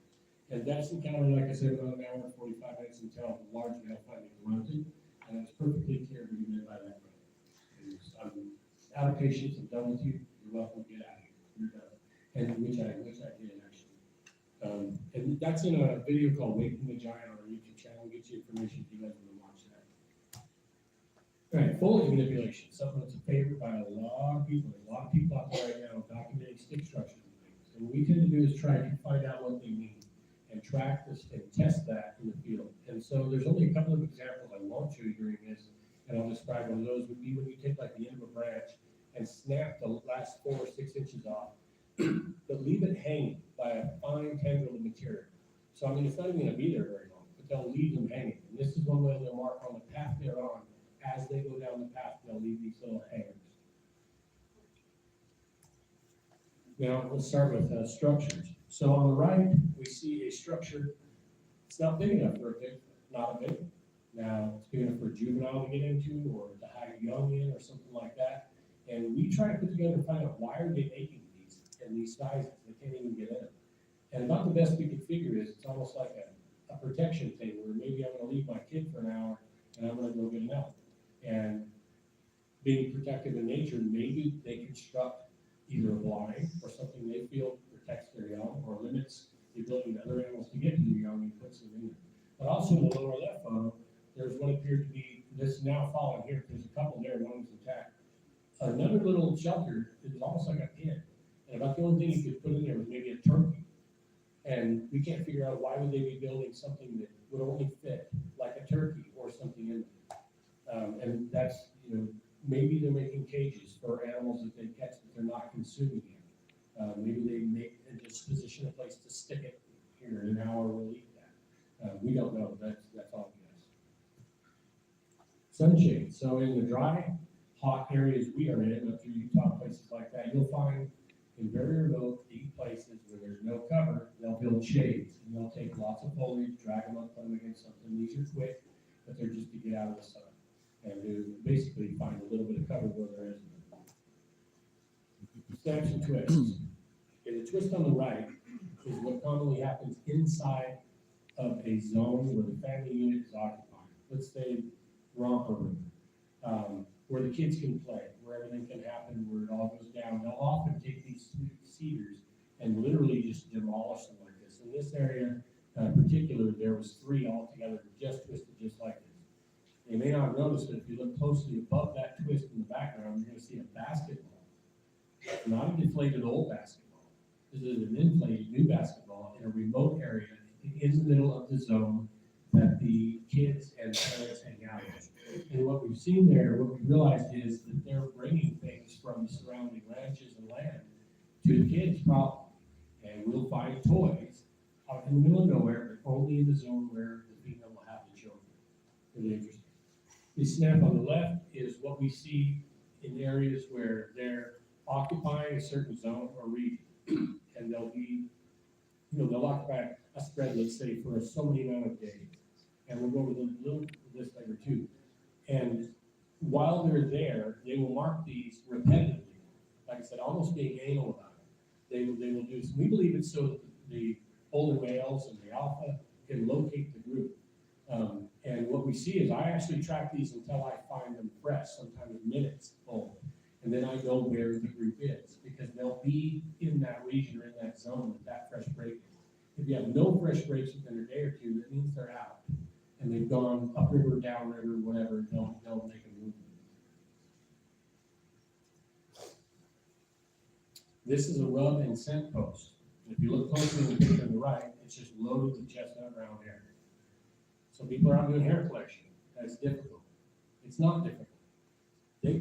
And that's encounter, like I said, about an hour and 45 minutes until the large male finally grunted, and it was perfectly clear what he meant by that grunt. I'm out of patience, I'm done with you, you're welcome to get out of here, you're done. And which I did actually. And that's in a video called Waking the Giant on our YouTube channel. We'll get you information if you guys want to watch that. All right, foliage manipulation, something that's a favorite by a lot of people. There's a lot of people out there right now documenting stick structures and things. And what we tend to do is try to find out what they mean and track this and test that in the field. And so there's only a couple of examples I won't show you during this, and I'll describe one of those. Would be when you take like the end of a branch and snap the last 4 or 6 inches off leave it hanging by a fine tendril of material. So I mean, it's not even gonna be there very long, but they'll leave them hanging. And this is one way they'll mark on the path they're on. As they go down the path, they'll leave these little hangers. Now, let's start with structures. So on the right, we see a structure. It's not big enough for a big, not a big one. Now, it's big enough for a juvenile to get into, or to hide a young in, or something like that. And we try to put together and find out why are they making these in these sizes. They can't even get in. And about the best we could figure is it's almost like a protection thing, where maybe I'm going to leave my kid for an hour and I'm going to go get an elk. And being protective in nature, maybe they construct either a blind or something they feel protects their young or limits the ability of other animals to get to the young and puts them in there. But also in the lower left photo, there's what appeared to be, this is now fallen here, there's a couple there, one was intact. Another little shelter is almost like a pen. And about the only thing you could put in there was maybe a turkey. And we can't figure out why would they be building something that would only fit like a turkey or something in there. And that's, maybe they're making cages for animals that they catch that they're not consuming yet. Maybe they make and just position a place to stick it here and an hour we'll eat that. We don't know. That's all guess. Sunshade. So in the dry, hot areas we are in, up through Utah, places like that, you'll find in very remote, deep places where there's no cover, they'll build shades and they'll take lots of foliage, drag them up, put them against something. These are quick, but they're just to get out of the sun and to basically find a little bit of cover where there isn't. Snaps and twists. Okay, the twist on the right is what commonly happens inside of a zone where the family unit is occupied. Let's say romper room, where the kids can play, where everything can happen, where it all goes down. They'll often take these cedars and literally just demolish them like this. In this area in particular, there was 3 altogether just twisted just like this. You may not have noticed, but if you look closely above that twist in the background, you're going to see a basketball. Not a deflated old basketball. This is an inflated new basketball in a remote area in the middle of the zone that the kids and parents hang out in. And what we've seen there, what we realized is that they're bringing things from the surrounding ranches and land to the kids probably. And we'll find toys out in the middle of nowhere, but only in the zone where the female will have the children. Really interesting. The snap on the left is what we see in areas where they're occupying a certain zone or region. And they'll be, they'll occupy a spread, let's say, for so many amount of days. And we'll go over the little list later too. And while they're there, they will mark these repetitively. Like I said, almost being anal about it. They will do this. We believe it's so that the older males and the alpha can locate the group. And what we see is I actually track these until I find them fresh, sometimes minutes old. And then I know where the group is, because they'll be in that region or in that zone with that fresh break. If you have no fresh breaks within a day or two, that means they're out. And they've gone upriver, downriver, whatever, they'll make a movement. This is a rub and scent post. And if you look closely in the picture on the right, it's just loaded with chestnut brown hair. So people are out doing hair collection. That's difficult. It's not difficult. They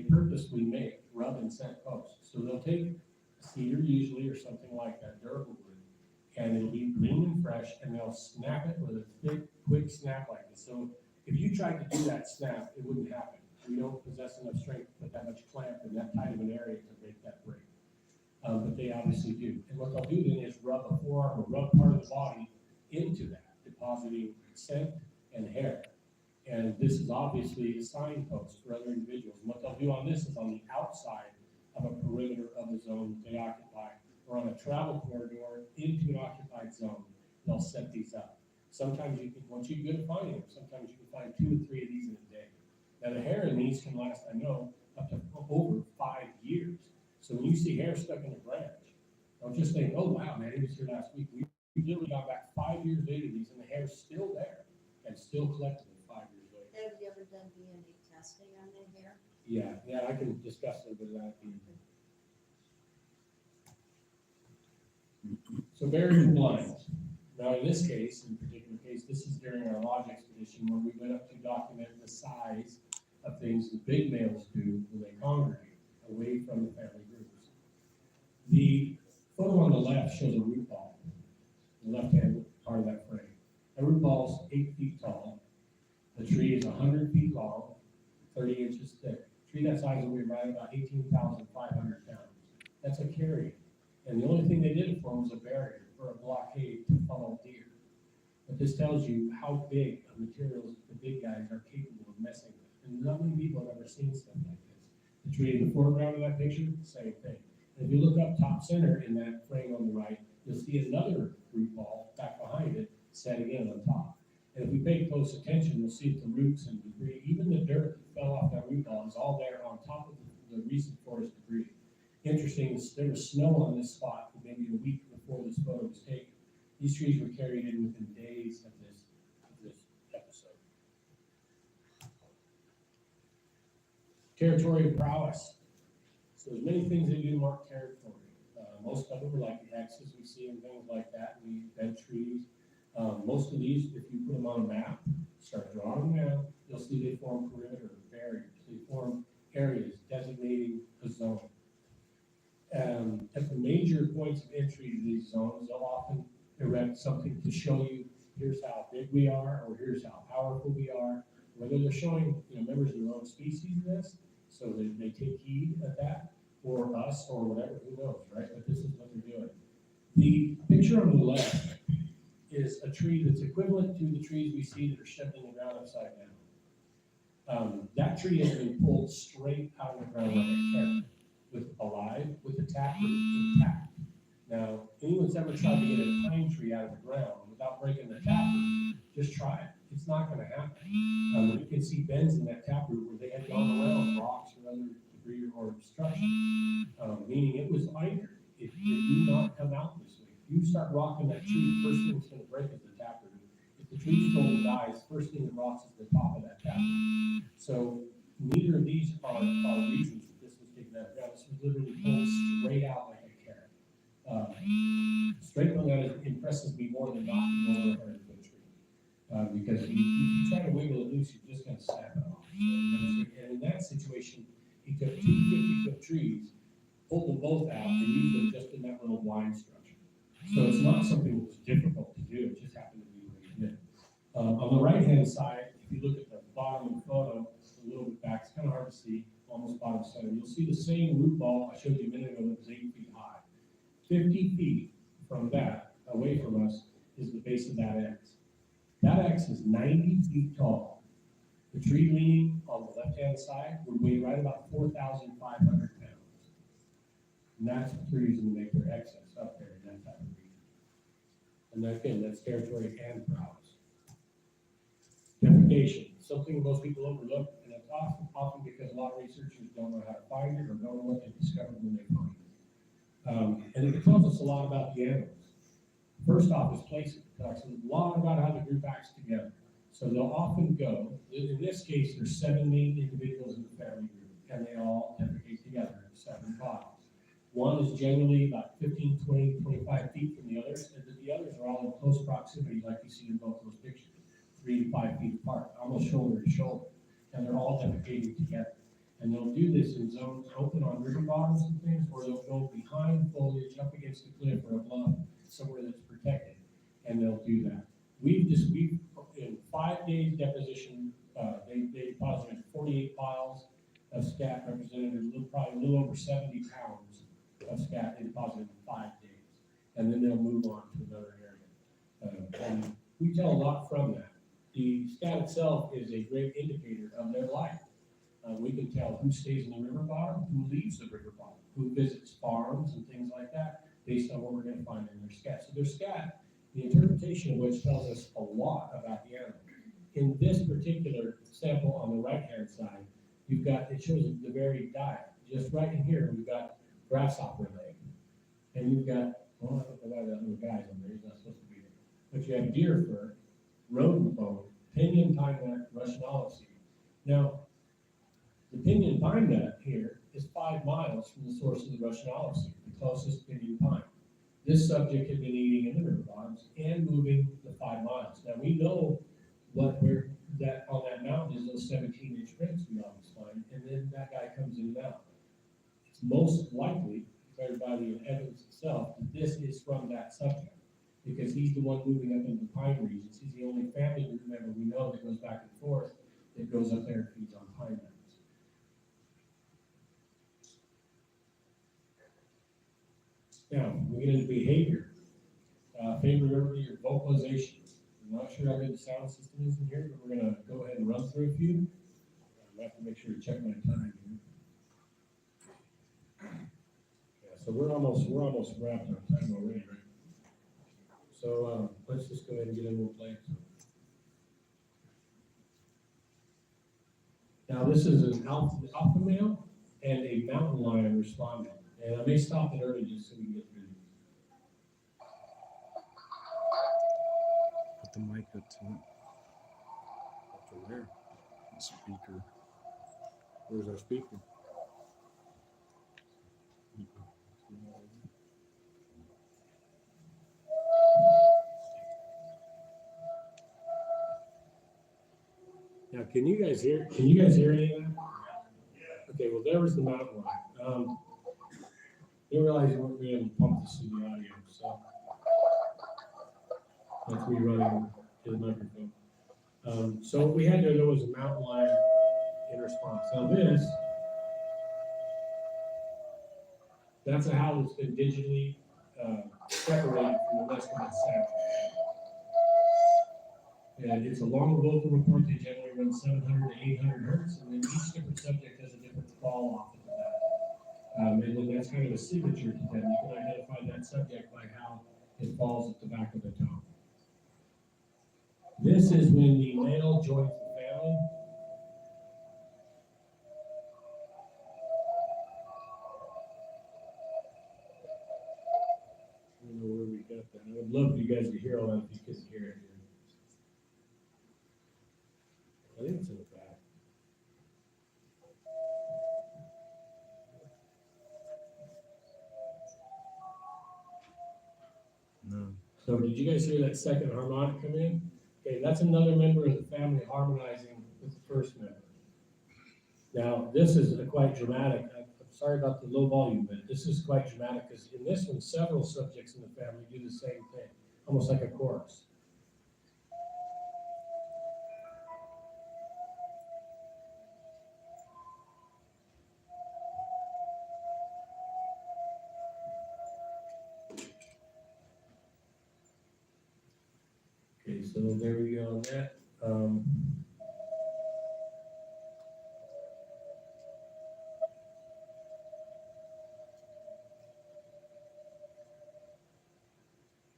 purposely make rub and scent posts. So they'll take a cedar usually or something like that, durable wood, and it'll be green and fresh, and they'll snap it with a thick, quick snap like this. So if you tried to do that snap, it wouldn't happen. We don't possess enough strength to put that much clamp in that tight of an area to make that break. But they obviously do. And what they'll do then is rub a forearm or rub part of the body into that, depositing scent and hair. And this is obviously a signpost for other individuals. And what they'll do on this is on the outside of a perimeter of the zone that they occupy, or on a travel corridor into an occupied zone, they'll set these up. Sometimes you can, once you get to finding them, sometimes you can find 2 or 3 of these in a day. Now the hair in these can last, I know, up to over 5 years. So when you see hair stuck in a branch, don't just think, oh wow, man, he was here last week. We literally got back 5 years later these, and the hair's still there and still collected 5 years later. Have you ever done DNA testing on their hair? Yeah, I can discuss a little bit of that. So barriers and blinds. Now in this case, in particular case, this is during our lodge expedition where we went up to document the size of things the big males do when they congregate away from the family groups. The photo on the left shows a root ball, the left-hand part of that frame. A root ball is 8 feet tall. The tree is 100 feet long, 30 inches thick. A tree that size will weigh right about 18,500 pounds. That's a carry. And the only thing they did it for was a barrier or a blockade to funnel deer. But this tells you how big of materials the big guys are capable of messing with. And not many people have ever seen stuff like this. The tree in the foreground of that picture, same thing. And if you look up top center in that frame on the right, you'll see another root ball back behind it, set again on top. And if we pay close attention, we'll see that the roots and debris, even the dirt that fell off that root ball, is all there on top of the recent forest debris. Interesting, there was snow on this spot maybe a week before this photo was taken. These trees were carried in within days of this episode. Territory of prowess. So there's many things they do to mark territory. Most of them are like the X's we see and things like that. We bent trees. Most of these, if you put them on a map, start drawing them down, you'll see they form perimeter barriers. They form areas designating a zone. At the major points of entry to these zones, they'll often erect something to show you, here's how big we are, or here's how powerful we are. Whether they're showing, members of their own species this, so they take heed at that, or us, or whatever, who knows, right? But this is what they're doing. The picture on the left is a tree that's equivalent to the trees we see that are shoved in the ground upside down. That tree has been pulled straight out of the ground like a carrot, with the taproot intact. Now, anyone's ever tried to get a pine tree out of the ground without breaking the taproot, just try it. It's not going to happen. You can see bends in that taproot where they had gone around rocks or other debris or obstruction, meaning it was anchored. It did not come out this way. If you start rocking that tree, the first thing that's going to break is the taproot. If the tree still dies, first thing that rocks is the top of that taproot. So neither of these are reasons that this was taken out of the ground. This was literally pulled straight out like a carrot. Straight from that impresses me more than not being over a tree. Because if you try to wiggle it loose, you're just going to snap it off. So, and in that situation, he took 2 50-foot trees, pulled them both out, and used them just in that little line structure. So it's not something that was difficult to do, it just happened to be what he did. On the right-hand side, if you look at the bottom of the photo, a little bit back, it's kind of hard to see, almost bottom center, you'll see the same root ball I showed you a minute ago that was 8 feet high. 50 feet from that, away from us, is the base of that X. That X is 90 feet tall. The tree leaning on the left-hand side would weigh right about 4,500 pounds. And that's what they're using to make their excess up there in that type of region. And again, that's territory and prowess. Defecation, something most people overlook, and it's often because a lot of researchers don't know how to find it or don't know what they discovered when they find it. And it tells us a lot about the animals. First off is placement. It talks a lot about how the group acts together. So they'll often go, in this case, there's 7 main individuals in the family group, and they all defecate together in 7 bottles. One is generally about 15, 20, 25 feet from the others, and the others are all in close proximity, like you see in both those pictures, 3 to 5 feet apart, almost shoulder to shoulder, and they're all defecating together. And they'll do this in zones open on river bottoms and things, or they'll go behind foliage up against a cliff or a bluff, somewhere that's protected, and they'll do that. We've in 5 days deposition, they deposited 48 piles of scat, represented probably a little over 70 pounds of scat they deposited in 5 days, and then they'll move on to another area. And we tell a lot from that. The scat itself is a great indicator of their life. We can tell who stays in the river bottom, who leaves the river bottom, who visits farms and things like that, based on what we're going to find in their scat. So their scat, the interpretation of which tells us a lot about the animal. In this particular sample on the right-hand side, you've got, it shows the varied diet. Just right in here, we've got grasshopper leg. And you've got, well, I don't know why that little guy's on there, he's not supposed to be there. But you have deer fur, rodent bone, pinyon pine nut, Russian olive seed. Now, the pinyon pine nut here is 5 miles from the source of the Russian olive seed, the closest pinyon pine. This subject had been eating in the river bottoms and moving the 5 miles. Now we know where that on that mountain is those 17-inch prints we always find, and then that guy comes in and out. It's most likely, demonstrated by the evidence itself, that this is from that subject. Because he's the one moving up into the pine regions. He's the only family group member we know that goes back and forth, that goes up there and feeds on pine nuts. Now, we get into behavior. Remember your vocalization. I'm not sure how good the sound system is in here, but we're gonna go ahead and run through a few. I have to make sure to check my time here. Yeah, so we're almost wrapped on time already, right? So let's just go ahead and get into a play. Now this is an alpha male and a mountain lion responding. And I may stop it early just so we can get through these. Put the mic up to it. Up to where? The speaker. Where's our speaker? Now, can you guys hear any of that? Okay, well, there was the mountain lion. Didn't realize you weren't being able to pump this through the audio, so that's me running to the microphone. So what we had there was a mountain lion in response. Now this, that's a howl that's been digitally separated from the rest of its sound. And it's a long vocal report. They generally run 700 to 800 hertz, and then each different subject has a different fall off of that. And then that's kind of a signature to them. You can identify that subject by how it falls at the back of the tone. This is when the male joins the family. I don't know where we got that. I would love for you guys to hear all that if you couldn't hear it here. I think it's in the back. No. So did you guys hear that second harmonic come in? Okay, that's another member of the family harmonizing with the first member. Now, this is quite dramatic. I'm sorry about the low volume, but this is quite dramatic because in this one, several subjects in the family do the same thing, almost like a chorus. Okay, so there we go on that.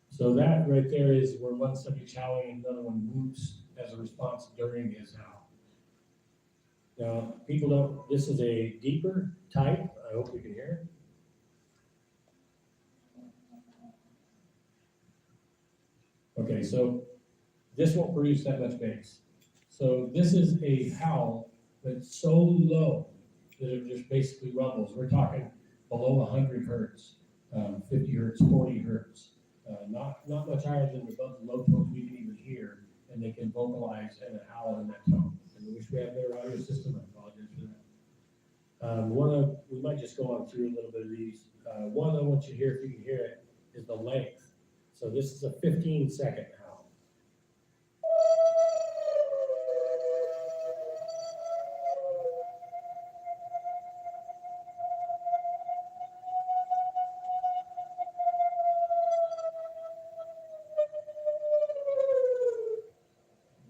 So that right there is where one subject's howling and another one whoops as a response during his howl. Now, people don't, this is a deeper type. I hope you can hear it. Okay, so this won't produce that much bass. So this is a howl that's so low that it just basically rumbles. We're talking below 100 hertz, 50 hertz, 40 hertz. Not much higher than above the low tones we can even hear, and they can vocalize and howl in that tone. And I wish we had a better audio system. I apologize for that. We might just go on through a little bit of these. One I want you to hear, if you can hear it, is the length. So this is a 15-second howl.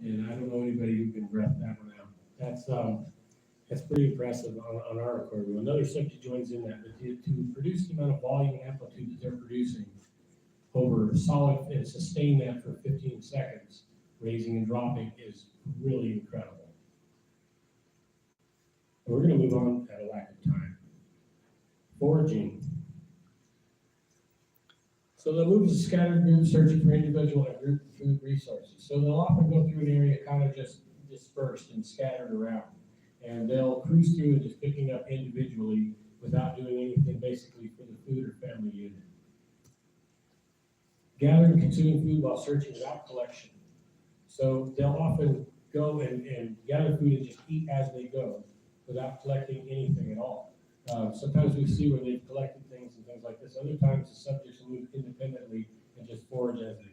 And I don't know anybody who can rep that one out. That's pretty impressive on our recording. Another subject joins in that, but to produce the amount of volume and amplitude that they're producing over solid and sustain that for 15 seconds, raising and dropping, is really incredible. And we're going to move on at a lack of time. Foraging. So they'll move to scattered groups searching for individual and group food resources. So they'll often go through an area kind of just dispersed and scattered around. And they'll cruise through and just picking up individually without doing anything basically for the food or family unit. Gathering and consuming food while searching without collection. So they'll often go and gather food and just eat as they go without collecting anything at all. Sometimes we see where they've collected things and things like this. Other times the subjects move independently and just forage as they do.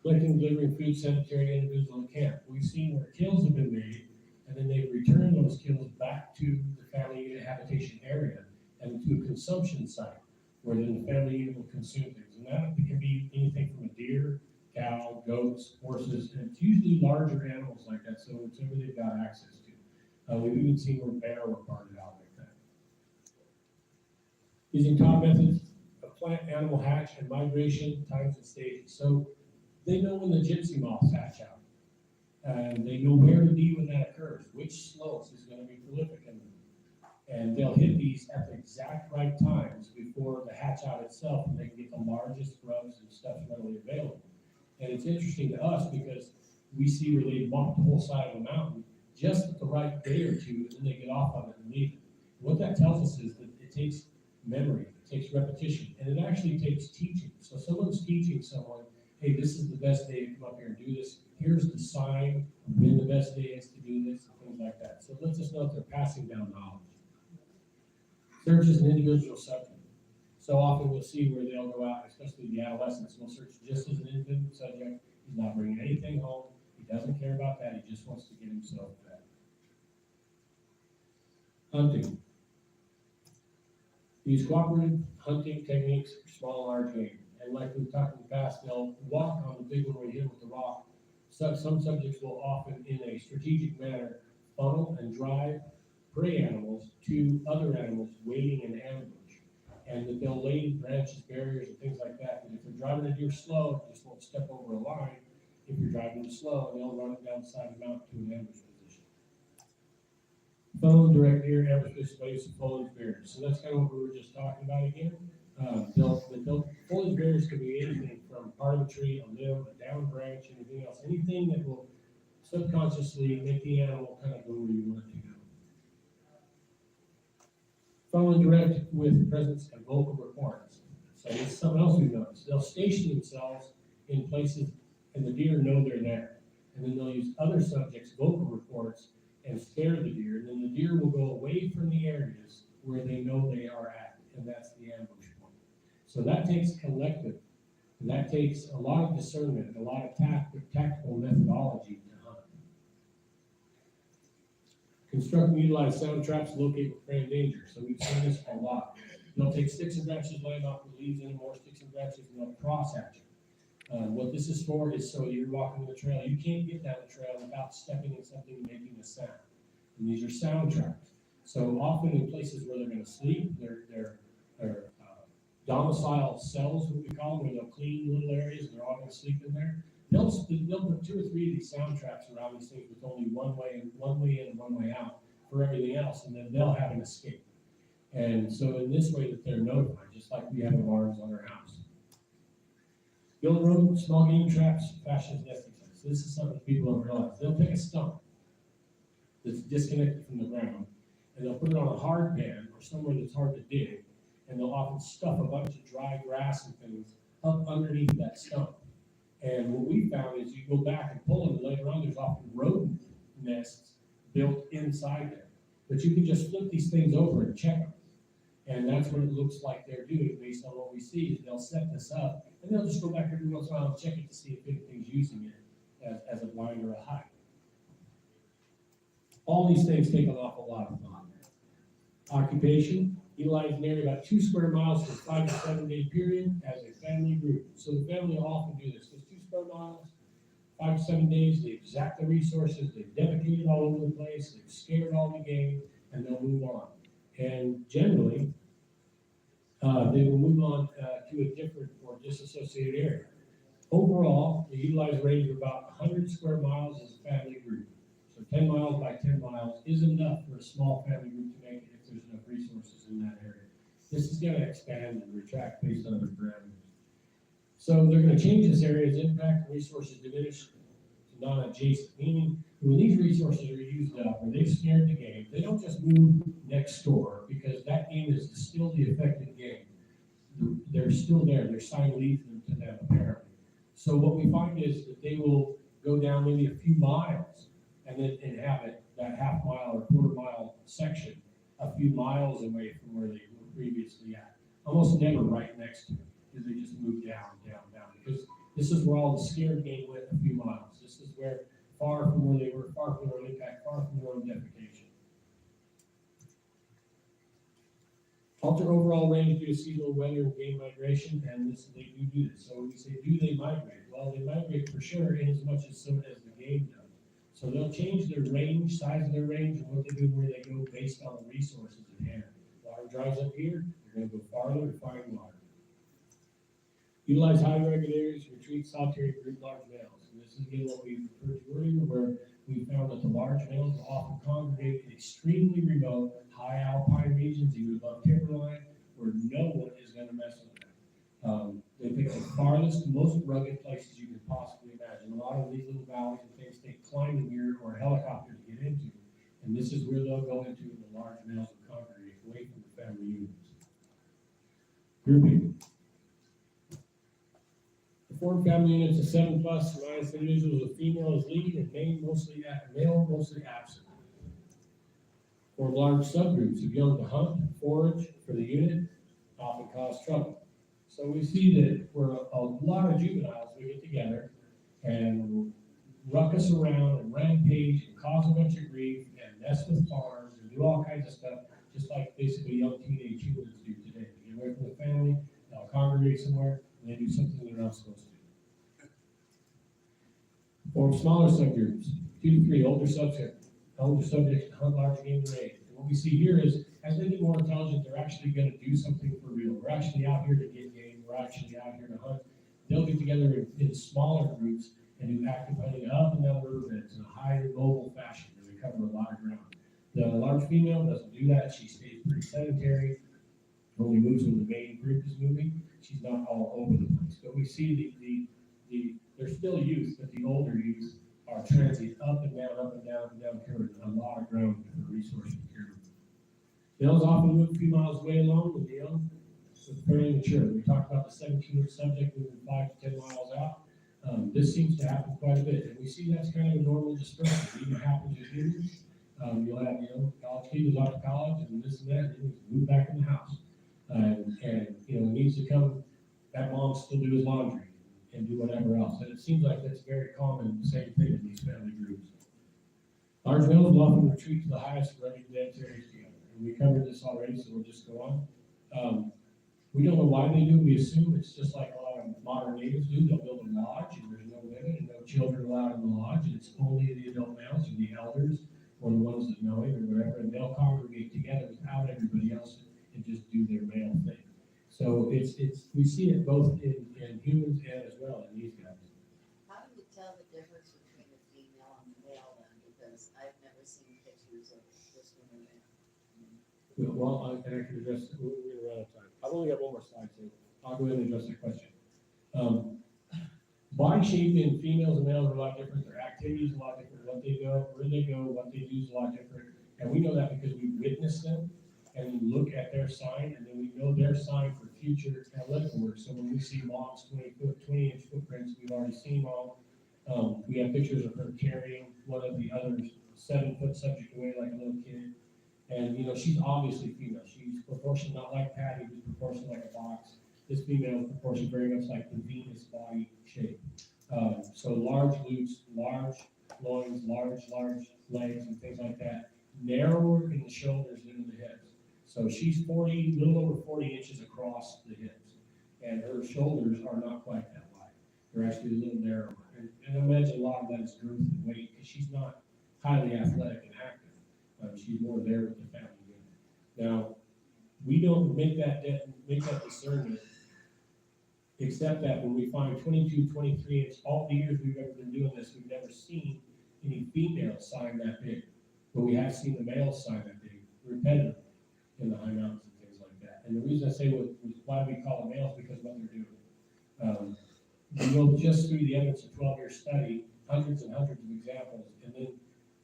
Collecting, delivering food, sanitary individual camp. We've seen where kills have been made, and then they've returned those kills back to the family unit habitation area and to a consumption site where then the family unit will consume things. And that can be anything from a deer, cow, goats, horses, and it's usually larger animals like that, so it's whatever they've got access to. We've even seen where bear were parted out like that. Using top methods of plant animal hatch and migration times and stages. So they know when the gypsy moths hatch out. And they know where to be when that occurs, which slopes is going to be prolific in them. And they'll hit these at the exact right times before the hatch out itself, and they can get the largest grubs and stuff readily available. And it's interesting to us because we see where they walk the whole side of a mountain just at the right day or two, and then they get off of it and leave it. What that tells us is that it takes memory, it takes repetition, and it actually takes teaching. So someone's teaching someone, hey, this is the best day to come up here and do this. Here's the sign of when the best day is to do this, and things like that. So it lets us know that they're passing down knowledge. Search is an individual subject. So often we'll see where they'll go out, especially the adolescents, will search just as an individual subject. He's not bringing anything home. He doesn't care about that. He just wants to get himself fed. Hunting. Use cooperative hunting techniques for small and large game. And like we've talked in the past, they'll walk on the big one where you hit with the rock. So some subjects will often, in a strategic manner, funnel and drive prey animals to other animals waiting in ambush. And that they'll lay branches, barriers, and things like that. And if they're driving a deer slow, it just won't step over a line. If you're driving it slow, they'll run it down the side of the mountain to an ambush position. Funnel and direct deer ambush displays of foliage barriers. So that's kind of what we were just talking about again. Foliage barriers could be anything from part of a tree, a limb, a down branch, anything else. Anything that will subconsciously make the animal kind of go where you want it to go. Funnel and direct with presence and vocal reports. So this is something else we've noticed. They'll station themselves in places and the deer know they're there. And then they'll use other subjects' vocal reports and scare the deer. And then the deer will go away from the areas where they know they are at. And that's the ambush point. So that takes collective. And that takes a lot of discernment, a lot of tactical methodology to hunt. Construct and utilize sound traps to locate with prey and danger. So we've seen this a lot. They'll take sticks and branches, land off the leaves anymore, sticks and branches, and they'll cross at you. What this is for is so you're walking the trail. You can't get down the trail without stepping in something and making a sound. And these are sound traps. So often in places where they're going to sleep, they're domicile cells, what we call them, where they'll clean little areas and they're all going to sleep in there. They'll put 2 or 3 of these sound traps around these things with only one way in and one way out for everything else, and then they'll have an escape. And so in this way that they're notified, just like we have alarms on our house. Build rodent, small game traps, fashion nesting sites. So this is something people don't realize. They'll take a stump that's disconnected from the ground, and they'll put it on a hard pan or somewhere that's hard to dig, and they'll often stuff a bunch of dry grass and things up underneath that stump. And what we found is you go back and pull them, and later on there's often rodent nests built inside there. But you can just flip these things over and check them. And that's what it looks like they're doing based on what we see. Is they'll set this up, and they'll just go back every once in a while and check it to see if anything's using it as a blind or a hide. All these things take an awful lot of thought. Occupation, utilize an area about 2 square miles for a 5 to 7 day period as a family group. So the family will often do this. There's 2 square miles, 5 to 7 days, they exact the resources, they've defecated all over the place, they've scared all the game, and they'll move on. And generally, they will move on to a different or disassociated area. Overall, the utilized range of about 100 square miles as a family group. So 10 miles by 10 miles is enough for a small family group to make it if there's enough resources in that area. This is going to expand and retract based on other parameters. So they're going to change this area's impact and resources diminish to non-adjacent, meaning when these resources are used up or they've snared the game, they don't just move next door because that game is still the affected game. They're still there. Their sign leads them to them apparently. So what we find is that they will go down maybe a few miles and then inhabit that half mile or quarter mile section a few miles away from where they were previously at. Almost never right next to it, because they just move down, because this is where all the scared game went a few miles. This is where, far from where they were, far from their own impact, far from their own defecation. Alter overall range due to seasonal weather and game migration, and they do this. So we say, do they migrate? Well, they migrate for sure, in as much as so as the game does. So they'll change their range, size of their range, and what they do, where they go, based on the resources at hand. Water dries up here, they're gonna go farther to find water. Utilize high regulators, retreat, solitary group large males. And this is again what we referred to earlier, where we found that the large males will often congregate in extremely remote, high alpine regions, even above timberline, where no one is going to mess with them. They pick the farthest, most rugged places you can possibly imagine. A lot of these little valleys and things take climbing gear or a helicopter to get into, and this is where they'll go into, and the large males will congregate away from the family units. Grouping. Form family units of 7+ minus individuals with female as lead and male mostly absent. Form large subgroups of young to hunt, forage for the unit, often cause trouble. So we see that where a lot of juveniles we get together and ruckus around and rampage and cause a bunch of grief and mess with farms and do all kinds of stuff, just like basically young teenage humans do today. They get away from the family, they'll congregate somewhere, and they do something they're not supposed to do. Form smaller subgroups, 2 to 3 older subjects to hunt large game and raid. And what we see here is, as they get more intelligent, they're actually going to do something for real. We're actually out here to get game. We're actually out here to hunt. They'll get together in smaller groups and do active hunting up and down the river beds in a highly mobile fashion, and they cover a lot of ground. The large female doesn't do that. She stays pretty sedentary, only moves when the main group is moving. She's not all over the place. But we see they're still youth, but the older youth are transient up and down, covering a lot of ground for resource procurement. Males often move a few miles away alone with the young, with fairly mature. We talked about the 17-year subject moving 5 to 10 miles out. This seems to happen quite a bit, and we see that's kind of a normal dispersion. It even happens with humans. You'll have, college kids off to college and this and that, and move back in the house. And needs to come, that mom still do his laundry and do whatever else. And it seems like that's very common, the same thing in these family groups. Large males will often retreat to the highest rugged dense areas together. And we covered this already, so we'll just go on. We don't know why they do. We assume it's just like a lot of modern natives do. They'll build a lodge, and there's no women and no children allowed in the lodge, and it's only the adult males and the elders or the ones that know him or whatever, and they'll congregate together without everybody else and just do their male thing. So we see it both in humans and as well in these guys. How do you tell the difference between the female and the male then? Because I've never seen pictures of this one and that. Well, I can address, we're run out of time. I've only got one more slide, so I'll go ahead and address that question. Body shape in females and males are a lot different. Their activities are a lot different. What they go, where they go, what they do is a lot different. And we know that because we witness them and we look at their sign, and then we know their sign for future analytical work. So when we see mom's 20-inch footprints, we've already seen mom. We have pictures of her carrying one of the other 7-foot subject away like a little kid. And, she's obviously female. She's proportioned not like Patty, who's proportioned like a box. This female is proportioned very much like the Venus body shape. So large glutes, large loins, large legs, and things like that. Narrower in the shoulders than in the hips. So she's 40, a little over 40 inches across the hips. And her shoulders are not quite that wide. They're actually a little narrower. And I imagine a lot of that is girth and weight, because she's not highly athletic and active. She's more there with the family unit. Now, we don't make that discernment, except that when we find 22, 23 inch, all the years we've ever been doing this, we've never seen any female sign that big. But we have seen the male sign that big, repetitively, in the high mountains and things like that. And the reason I say why we call them males, because of what they're doing. We will just through the evidence of 12-year study, hundreds and hundreds of examples, and then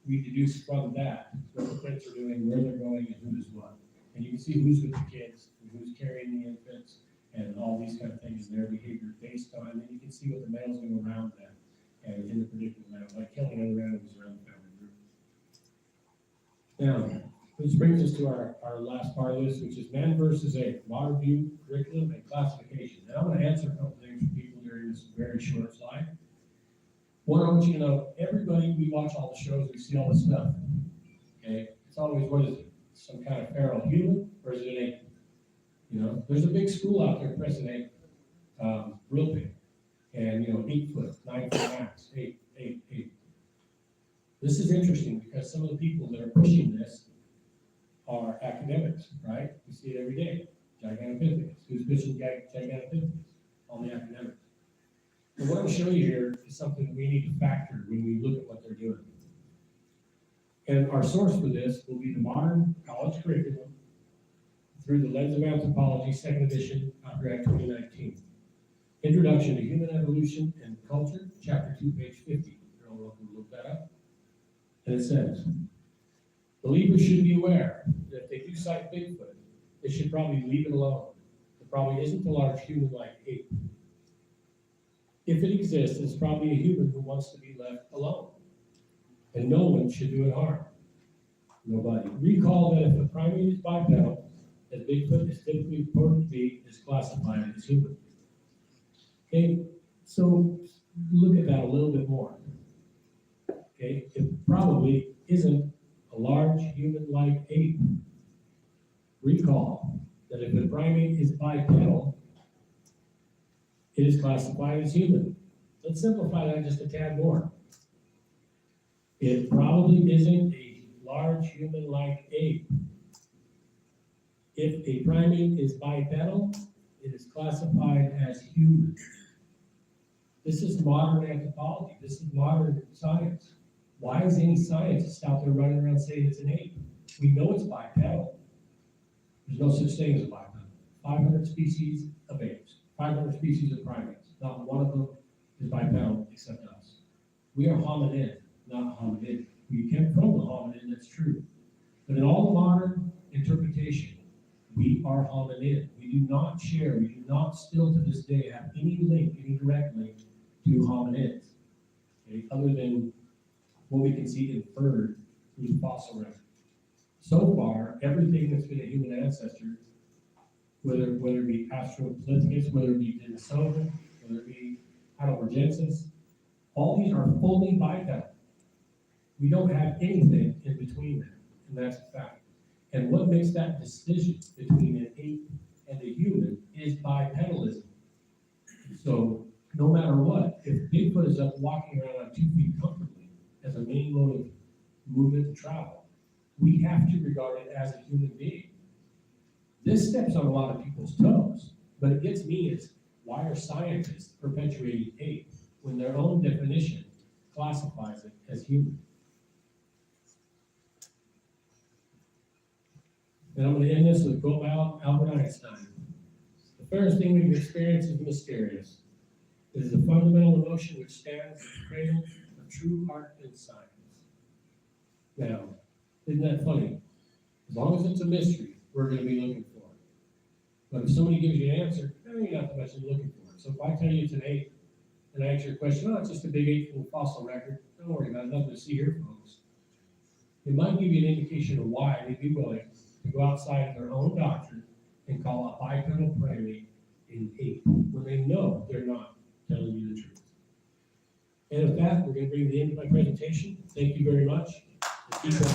we deduce from that what the prints are doing, where they're going, and who is what. And you can see who's with the kids, and who's carrying the infants, and all these kind of things, and their behavior based on, and then you can see what the males do around them, and in the predictable manner, like killing other animals around the family group. Now, Which brings us to our last part of this, which is man versus ape, modern view, curriculum, and classification. And I'm gonna answer a couple things for people during this very short slide. One, I want you to know, everybody, we watch all the shows, we see all this stuff, okay? It's always, what is it? Some kind of feral human, or is it an ape? You know, there's a big school out there pressing ape, real big. And, 8 foot, 9 foot max, 8. This is interesting because some of the people that are pushing this are academics, right? We see it every day. Gigantopithecus. Who's pushing Gigantopithecus? All the academics. And what I'm showing you here is something we need to factor when we look at what they're doing. And our source for this will be the modern college curriculum through the lens of anthropology, 2nd edition, copyright 2019. Introduction to Human Evolution and Culture, chapter 2, page 50. You're all welcome to look that up. And it says, believers should be aware that if they do cite Bigfoot, they should probably leave it alone. It probably isn't a large human-like ape. If it exists, it's probably a human who wants to be left alone. And no one should do it harm. Nobody. Recall that if a primate is bipedal, as Bigfoot is typically reported to be, is classified as human. Okay, so look at that a little bit more. Okay, it probably isn't a large human-like ape. Recall that if a primate is bipedal, it is classified as human. Let's simplify that just a tad more. It probably isn't a large human-like ape. If a primate is bipedal, it is classified as human. This is modern anthropology. This is modern science. Why is any scientist out there running around saying it's an ape? We know it's bipedal. There's no such thing as a bipedal. 500 species of apes, 500 species of primates. Not one of them is bipedal except us. We are hominid, not hominid. We came from the hominid, that's true. But in all the modern interpretation, we are hominid. We do not share, we do not still to this day have any link, any direct link to hominids, okay, other than what we can see inferred through the fossil record. So far, everything that's been a human ancestor, whether it be Australopithecus, whether it be Denisova, whether it be Heidelbergensis, all these are fully bipedal. We don't have anything in between them, and that's a fact. And what makes that decision between an ape and a human is bipedalism. So no matter what, if Bigfoot is up walking around on 2 feet comfortably as a main mode of movement and travel, we have to regard it as a human being. This steps on a lot of people's toes, but it gets me is, why are scientists perpetuating ape when their own definition classifies it as human? And I'm going to end this with a quote by Albert Einstein. The fairest thing we've experienced is mysterious. It is the fundamental emotion which stands at the cradle of true art and science. Now, isn't that funny? As long as it's a mystery, we're going to be looking for it. But if somebody gives you an answer, you're not that much looking for it. So if I tell you it's an ape, and I answer your question, it's just a big ape from the fossil record, don't worry about it, nothing to see here, folks. It might give you an indication of why they'd be willing to go outside of their own doctrine and call a bipedal primate an ape, when they know they're not telling you the truth. And with that, we're going to bring to the end of my presentation. Thank you very much. Keep watching.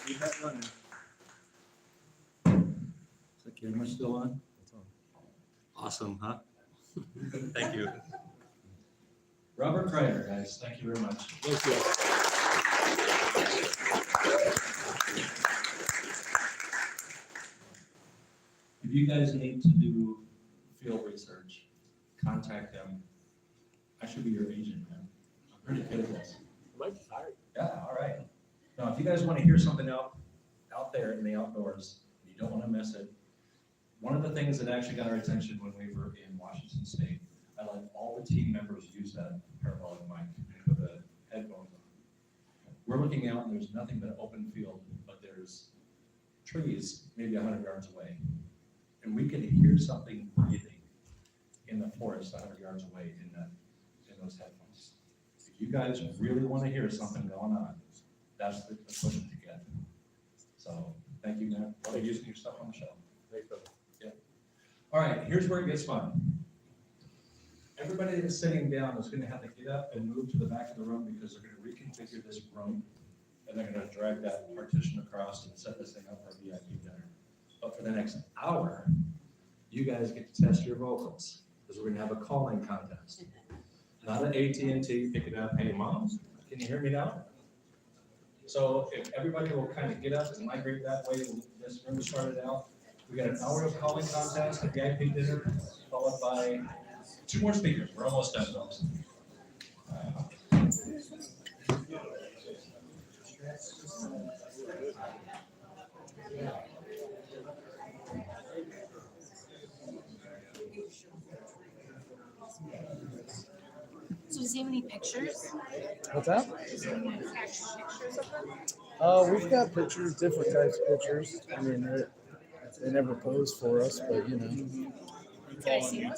Keep that running. Is the camera still on? It's on. Awesome, huh? Thank you. Robert Kryder, guys, thank you very much. Thank you. If you guys need to do field research, contact them. I should be your agent, man. I'm pretty good at this. Mike's tired. Yeah, all right. Now, if you guys want to hear something out there in the outdoors, you don't want to miss it. One of the things that actually got our attention when we were in Washington State, I let all the team members use that parabolic mic and put the headphones on. We're looking out and there's nothing but open field, but there's trees maybe 100 yards away. And we can hear something breathing in the forest 100 yards away in those headphones. If you guys really want to hear something going on, that's the equipment to get. So, thank you, man. While you're using your stuff on the shelf. Yeah. All right, here's where it gets fun. Everybody that's sitting down is gonna have to get up and move to the back of the room because they're gonna reconfigure this room. And they're gonna drag that partition across and set this thing up for a VIP dinner. But for the next hour, you guys get to test your vocals, because we're gonna have a calling contest. Not an AT&T, pick it up, hey, mom, can you hear me now? So if everybody will kind of get up and migrate that way, this room started out. We got an hour of calling contest, a VIP dinner, followed by 2 more speakers. We're almost done, folks. So does he have any pictures? What's that? Does he have any actual pictures of them? We've got pictures, different types of pictures. I mean, they never pose for us, but you know. Can I see one?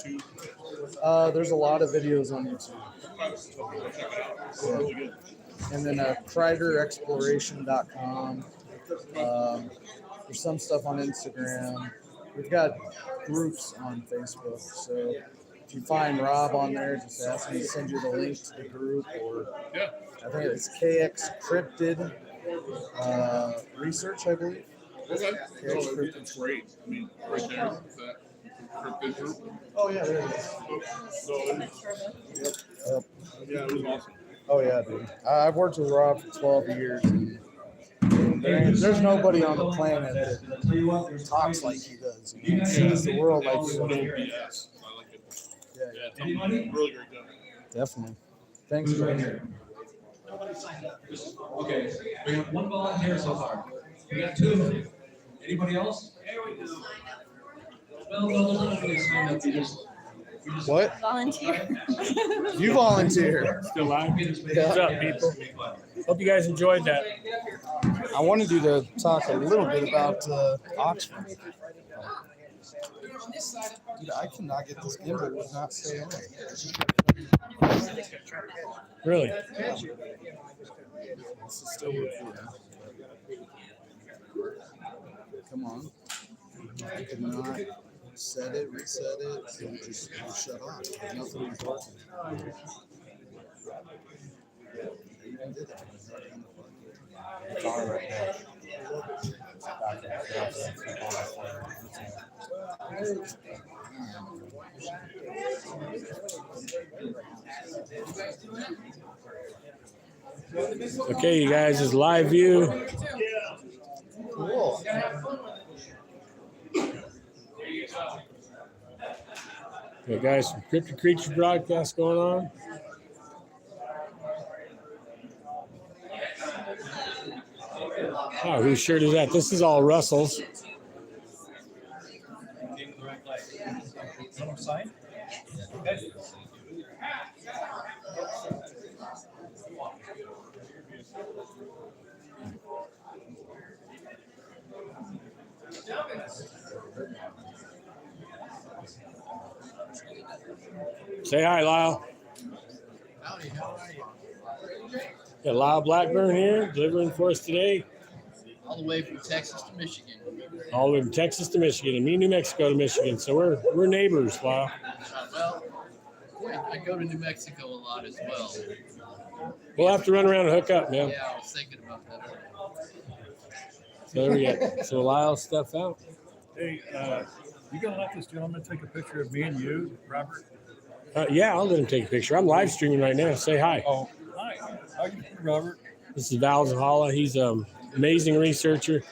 There's a lot of videos on YouTube. Yeah. And then KryderExploration.com. There's some stuff on Instagram. We've got groups on Facebook. So if you find Rob on there, just ask him to send you the link to the group. Or I think it's KX Cryptid Research, I believe. Okay. KX Oh, that's great. I mean, right there, is that cryptid group? Oh yeah, there it is. Yep. Yeah, it was awesome. Oh yeah, dude. I've worked with Rob for 12 years. And there's nobody on the planet that talks like he does. You know? Sees the world like he does. Yes, I like it. Yeah, Anybody? Really great job. definitely. Thanks, Who's right man. here? Okay, we have 1 volunteer so far. We got 2. Anybody else? Well, there's not really stand up. We just What? Volunteer. You volunteer. Still live? Yeah. What's up, people? Hope you guys enjoyed that. I wanted you to talk a little bit about Oxford. Dude, I cannot get this gimbal would not stay on. Really? This is still recording. Come on. I could not set it, reset it, it would just shut off. Nothing was working. I even did that. It's on right Okay, you guys, this is live view. Cool. Okay, guys, some Cryptid Creatures broadcast going on. Oh, whose shirt is that? This is all Russell's. Say hi, Lyle. Howdy, how are you? Got Lyle Blackburn here, delivering for us today. All the way from Texas to Michigan. All the way from Texas to Michigan, and me, New Mexico to Michigan. So we're neighbors, Lyle. Well, I go to New Mexico a lot as well. We'll have to run around and hook up, man. Yeah, I was thinking about that earlier. So there we go. So Lyle's stuff out. Hey, you gonna let this gentleman take a picture of me and you, Robert? Yeah, I'll let him take a picture. I'm live streaming right now. Say hi. Oh, hi. How you doing, Robert? This is Val Zahala. He's an amazing researcher.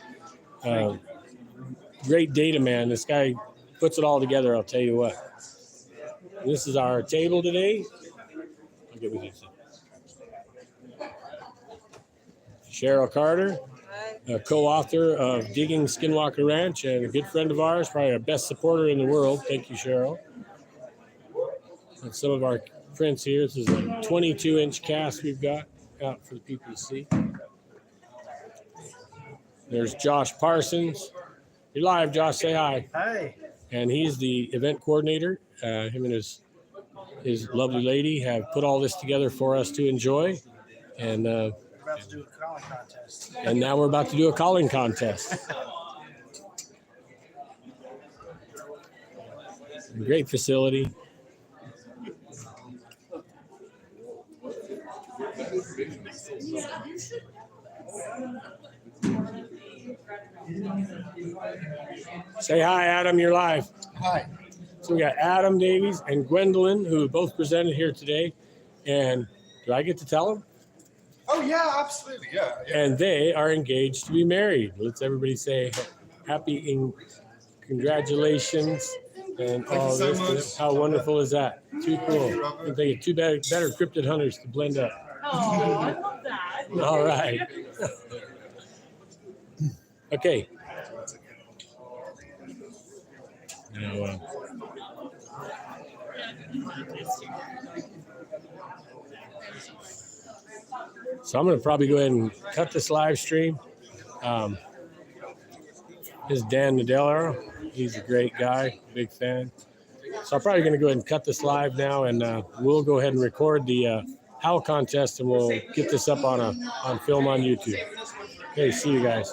Great data man. This guy puts it all together, I'll tell you what. This is our table today. I'll get with you. Cheryl Carter, a co-author of Digging Skinwalker Ranch and a good friend of ours, probably our best supporter in the world. Thank you, Cheryl. And some of our prints here. This is a 22-inch cast we've got out for the people to see. There's Josh Parsons. You're live, Josh. Say hi. Hi. And he's the event coordinator. Him and his his lovely lady have put all this together for us to enjoy. And About to do a calling contest. and now we're about to do a calling contest. Great facility. Say hi, Adam. You're live. Hi. So we got Adam Davies and Gwendolyn, who both presented here today. And do I get to tell them? Oh, yeah, absolutely. Yeah. And they are engaged to be married. Let's everybody say happy congratulations and all you so this. much. How wonderful is that? Too cool. I think two better cryptid hunters to blend up. Oh, I love that. All right. Okay. Now, so I'm going to probably go ahead and cut this live stream. This is Dan Nadella. He's a great guy, big fan. So I'm probably going to go ahead and cut this live now, and we'll go ahead and record the howl contest, and we'll get this up on film on YouTube. Okay, see you guys.